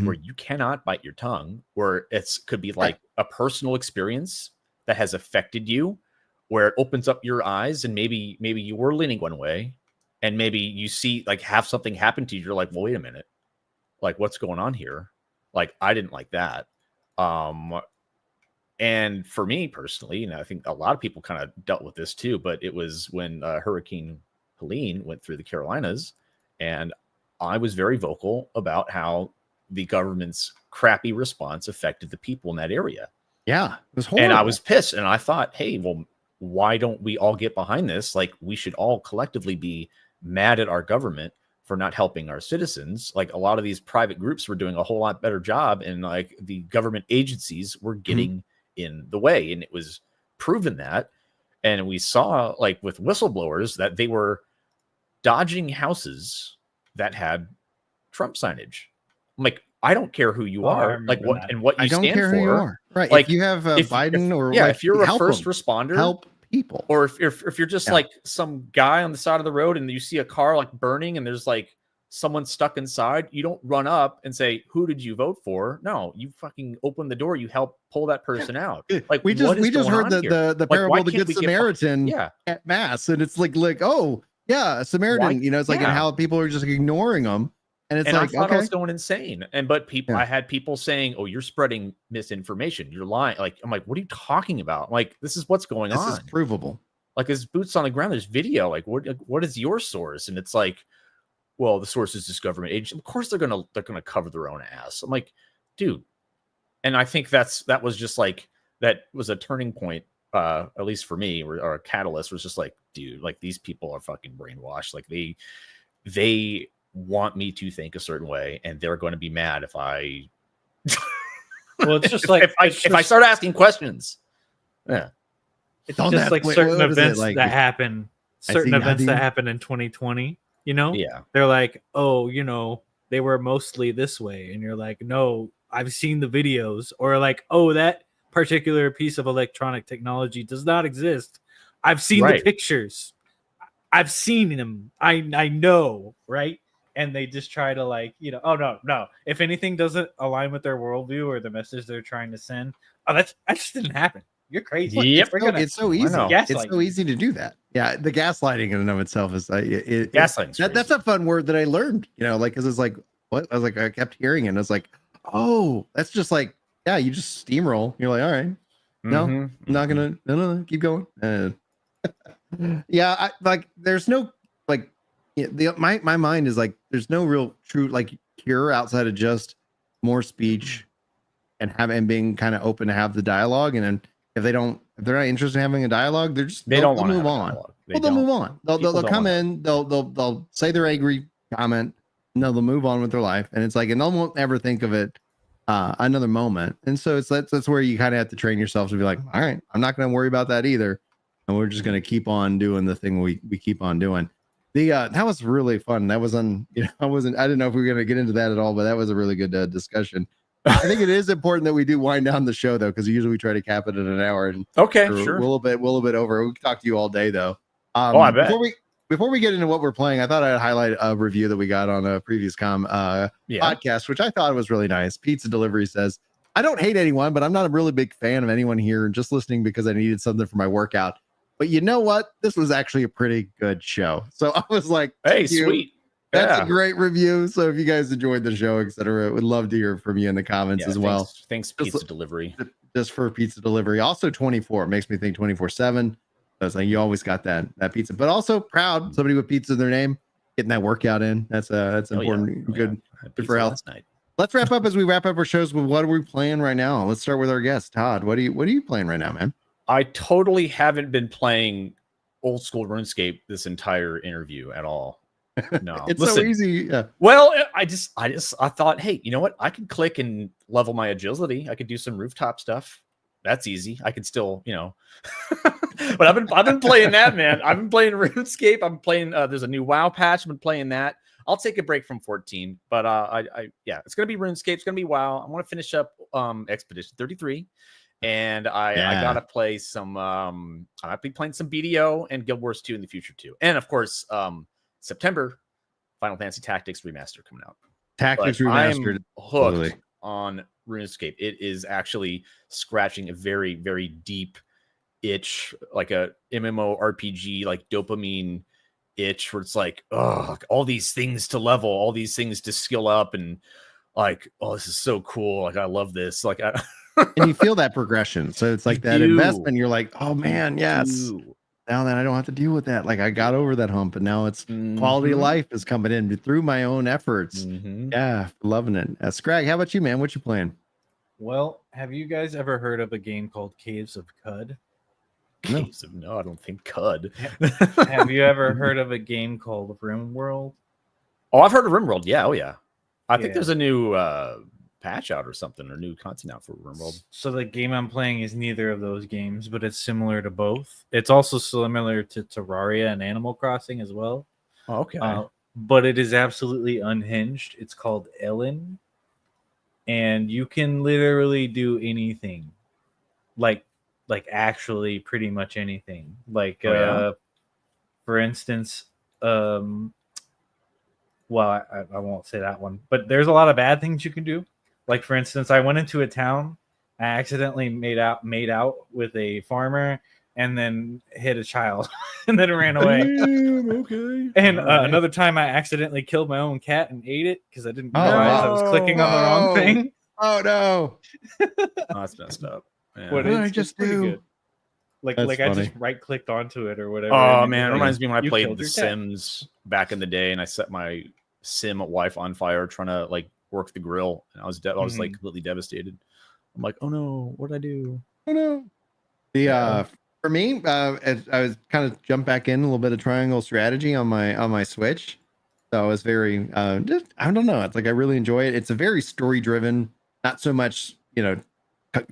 where you cannot bite your tongue, where could be like a personal experience that has affected you, where it opens up your eyes, and maybe you were leaning one way, and maybe you see like have something happen to you. You're like, well, wait a minute, like what's going on here? Like, I didn't like that. And for me personally, and I think a lot of people kind of dealt with this too, but it was when Hurricane Helene went through the Carolinas, and I was very vocal about how the government's crappy response affected the people in that area. Yeah, it was horrible. And I was pissed, and I thought, hey, well, why don't we all get behind this? Like, we should all collectively be mad at our government for not helping our citizens. Like, a lot of these private groups were doing a whole lot better job, and like the government agencies were getting in the way, and it was proven that. And we saw, like with whistleblowers, that they were dodging houses that had Trump signage. I'm like, I don't care who you are, like what that. And what you stand for. Who you are. Right? Like, if you have Biden, or if you're a first responder, help people. Or if you're just like some guy on the side of the road and you see a car like burning and there's like someone stuck inside, you don't run up and say, who did you vote for? No, you fucking open the door, you help pull that person out. Like, we just heard the parable of the Good Samaritan at mass, and it's like oh yeah, a Samaritan, it's like, and how people are just ignoring them. And it's like, I thought I was going insane. But I had people saying, oh, you're spreading misinformation, you're lying. Like, I'm like, what are you talking about? Like, this is what's going on. This is provable. Like, there's boots on the ground, there's video. Like, what is your source? And it's like, well, the source is this government agency. Of course they're gonna cover their own ass. I'm like, dude. And I think that was just like, that was a turning point, at least for me, or a catalyst. Was just like, dude, like, these people are fucking brainwashed. Like, they want me to think a certain way, and they're going to be mad if I well, it's just like if I start asking questions. Yeah, it's just like certain events that happen, that happen in 2020, they're like, oh, they were mostly this way, and you're like, no, I've seen the videos. Or like, oh, that particular piece of electronic technology does not exist. I've seen the pictures, I've seen them, I know, right? And they just try to like, oh no. If anything doesn't align with their worldview or the message they're trying to send, that just didn't happen. You're crazy. Yep. It's so easy. It's so easy to do that. Yeah, the gaslighting in and of itself is Gaslighting's that's crazy. a fun word that I learned, like, because it's like, what? I was like, I kept hearing it, and I was like, oh, that's just like, yeah, you just steamroll. You're like, all right, no, Mhm, I'm not mhm. gonna, no, keep going. Yeah, like, there's no, like, my mind is like, there's no real true, like, cure outside of just more speech and being kind of open to have the dialogue. And then if they're not interested in having a dialogue, They don't they'll want to move have a on. dialogue. They Well, they'll don't. move on. They'll People don't come want to. in. They'll say their angry comment. No, they'll move on with their life, and it's like, and they won't ever think of it another moment. And so that's where you kind of have to train yourself to be like, all right, I'm not going to worry about that either, and we're just going to keep on doing the thing we keep on doing. The that was really fun. That was on. I didn't know if we were going to get into that at all, but that was a really good discussion. I think it is important that we do wind down the show though, because usually we try to cap it at an hour, and Okay, we're sure. a little bit over. We can talk to you all day though. Oh, I bet. Before we get into what we're playing, I thought I'd highlight a review that we got on a previous podcast, which I thought was really nice. Pizza Delivery says, I don't hate anyone, but I'm not a really big fan of anyone here, just listening because I needed something for my workout. But you know what? This was actually a pretty good show. So I was like, Hey, sweet. That's a great review. So if you guys enjoyed the show, etc., would love to hear from you in the comments as well. Thanks, Pizza Delivery. Just for Pizza Delivery. Also 24 makes me think 24/7. I was like, you always got that pizza, but also proud somebody with pizza in their name, getting that workout in. That's important. Good for health. Let's wrap up as we wrap up our shows with what are we playing right now. Let's start with our guest, Todd. What are you playing right now, man? I totally haven't been playing old school RuneScape this entire interview at all. No, it's so easy. Yeah. Well, I thought, hey, you know what? I could click and level my agility. I could do some rooftop stuff. That's easy. I could still, but I've been playing that, man. I've been playing RuneScape. I'm playing. There's a new WoW patch. I've been playing that. I'll take a break from 14, but it's gonna be RuneScape. It's gonna be WoW. I want to finish up Expedition 33. And I gotta play some. I might be playing some BDO and Guild Wars 2 in the future too, and of course, September, Final Fantasy Tactics Remaster coming out. Tactics Remastered. I'm hooked on RuneScape. It is actually scratching a very, very deep itch, like a MMO RPG, like dopamine itch, where it's like, oh, all these things to level, all these things to skill up, and like, oh, this is so cool. Like, I love this. Like, and you feel that progression. So it's like that investment. You're like, oh man, yes. Now that I don't have to deal with that. Like, I got over that hump, and now it's quality of life is coming in through my own efforts. Yeah, loving it. Scrag, how about you, man? What you playing? Well, have you guys ever heard of a game called Caves of Cud? No, I don't think Cud. Have you ever heard of a game called RimWorld? Oh, I've heard of RimWorld. Yeah, oh yeah. I think there's a new patch out or something, or new content out for RimWorld. So the game I'm playing is neither of those games, but it's similar to both. It's also similar to Terraria and Animal Crossing as well. Oh, okay. But it is absolutely unhinged. It's called Ellen, and you can literally do anything, like actually pretty much anything. Like for instance, well, I won't say that one, but there's a lot of bad things you can do. Like, for instance, I went into a town, I accidentally made out with a farmer, and then hit a child, and then ran away. Okay. And another time, I accidentally killed my own cat and ate it because I didn't realize I was clicking on the wrong thing. Oh no! That's messed up. Yeah. What did I just do? Good. Like I just right clicked onto it or whatever. Oh man, it reminds me when I played The Sims back in the day, and I set my sim wife on fire trying to like work the grill, and I was like completely devastated. I'm like, oh no, what did I do? Oh no. The for me, I was kind of jumped back in a little bit of triangle strategy on my Switch. So I was very just, I don't know. It's like I really enjoy it. It's a very story driven, not so much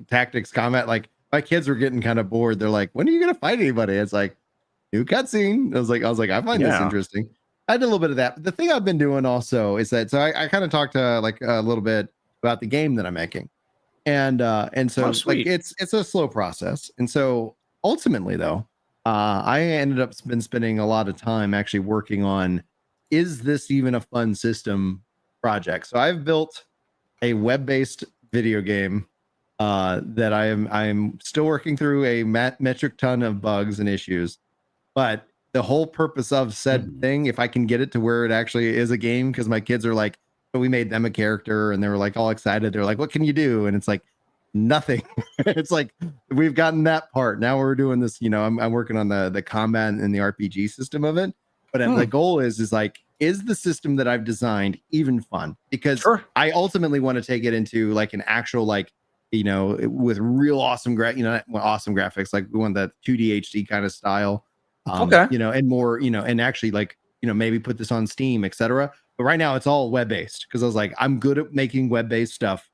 tactics combat. Like my kids were getting kind of bored. They're like, when are you gonna fight anybody? It's like new cutscene. I was like, I find this interesting. I did a little bit of that. But the thing I've been doing also is that I kind of talked to like a little bit about the game that I'm making. And so like it's a slow process. And so ultimately though, I ended up spending a lot of time actually working on, is this even a fun system project? So I've built a web-based video game that I'm still working through a metric ton of bugs and issues, but the whole purpose of said thing, if I can get it to where it actually is a game, because my kids are like, so we made them a character and they were like all excited. They're like, what can you do? And it's like nothing. It's like we've gotten that part. Now we're doing this, you know, I'm working on the combat and the RPG system of it. But the goal is like, is the system that I've designed even fun? Because I ultimately want to take it into like an actual, like, you know, with real awesome awesome graphics. Like we want that 2D HD kind of style. You know, and more, you know, and actually like, you know, maybe put this on Steam, etc. But right now it's all web-based because I was like, I'm good at making web-based stuff.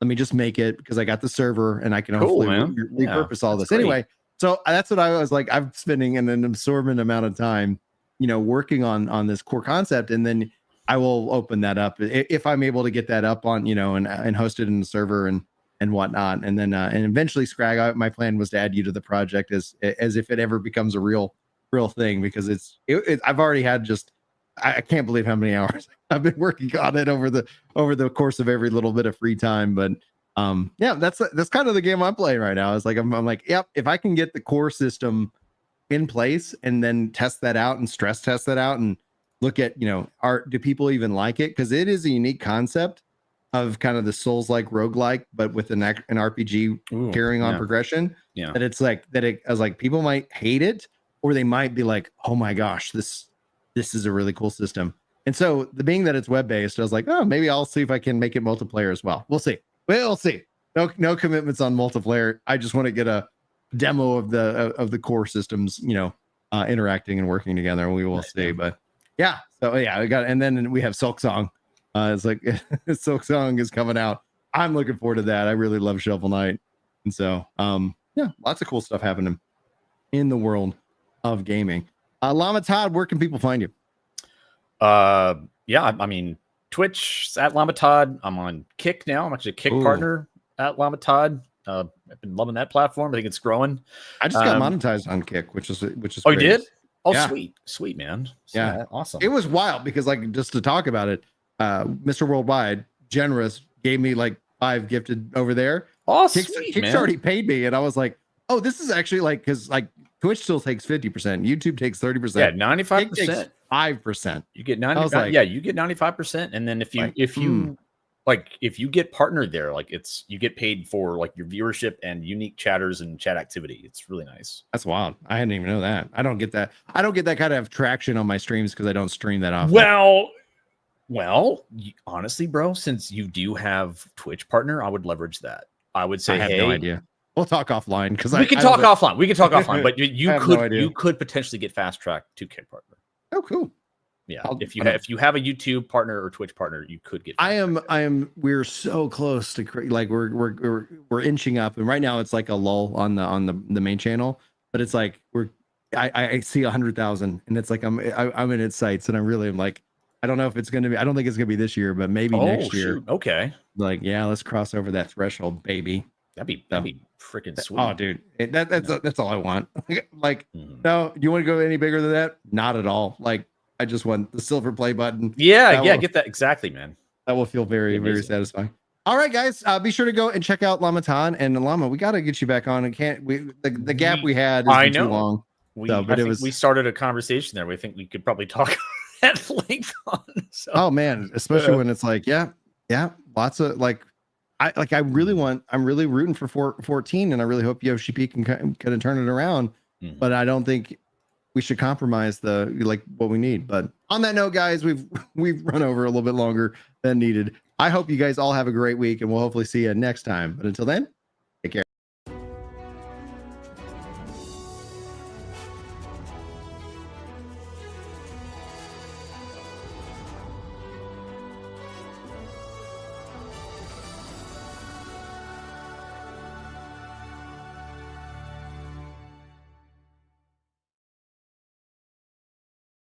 Let me just make it because I got the server and I can hopefully repurpose all this. Great. Anyway, so that's what I was like. I'm spending an absorbent amount of time, you know, working on this core concept, and then I will open that up if I'm able to get that up on, you know, and host it in the server and whatnot. And then and eventually, Scrag, my plan was to add you to the project as if it ever becomes a real thing, because I've already had I can't believe how many hours I've been working on it over the course of every little bit of free time. But yeah, that's kind of the game I'm playing right now. It's like I'm like, yep, if I can get the core system in place and then test that out and stress test that out and look at, you know, do people even like it? Because it is a unique concept of kind of the Souls-like roguelike, but with an RPG carrying on progression. Yeah, that it's like I was like, people might hate it, or they might be like, oh my gosh, this is a really cool system. And so being that it's web-based, I was like, oh, maybe I'll see if I can make it multiplayer as well. We'll see. No commitments on multiplayer. I just want to get a demo of the core systems, you know, interacting and working together, and we will see. But yeah, so yeah, we got, and then we have Silk Song. It's like Silk Song is coming out. I'm looking forward to that. I really love Shovel Knight. And so yeah, lots of cool stuff happening in the world of gaming. Llama Todd, where can people find you? Yeah, I mean, Twitch at Llama Todd. I'm on Kick now. I'm actually a Kick partner at Llama Todd. I've been loving that platform. I think it's growing. I just got monetized on Kick, which is oh, great. You did? Oh, yeah. Sweet man. Yeah, awesome. It was wild because, like, just to talk about it, Mr. Worldwide, generous, gave me like 5 gifted over there. Oh, Kick's already paid me, and I was like, oh, this is actually like, because like Twitch still takes 50%, YouTube takes 30%. Yeah, 95%. 5%. You get 95%. Yeah, you get 95%, and then if you get partnered there, like you get paid for like your viewership and unique chatters and chat activity. It's really nice. That's wild. I didn't even know that. I don't get that kind of traction on my streams because I don't stream that often. Well, honestly, bro, since you do have Twitch partner, I would leverage that. I would say, I have no idea. We'll talk offline because we can talk offline. We can talk offline, but you could potentially get fast tracked to Kick partner. Oh, cool. Yeah, if you have a YouTube partner or Twitch partner, you could get. We're so close to like we're inching up, and right now it's like a lull on the main channel, but it's like I see 100,000, and it's like I'm in its sights, and I really am like, I don't know if it's gonna be. I don't think it's gonna be this year, but maybe next year. Okay. Like, yeah, let's cross over that threshold, baby. That'd be freaking sweet. Oh, dude, that's all I want. Like, no, do you want to go any bigger than that? Not at all. Like, I just want the silver play button. Yeah, get that exactly, man. That will feel very, very satisfying. All right, guys, be sure to go and check out Llama Todd and Llama. We got to get you back on. And the gap we had is too long. We started a conversation there. We think we could probably talk at length on. So. Oh man, especially when it's like, yeah, lots of like. I'm really rooting for 14, and I really hope Yoshi-P can kind of turn it around. But I don't think we should compromise what we need. But on that note, guys, we've run over a little bit longer than needed. I hope you guys all have a great week, and we'll hopefully see you next time. But until then,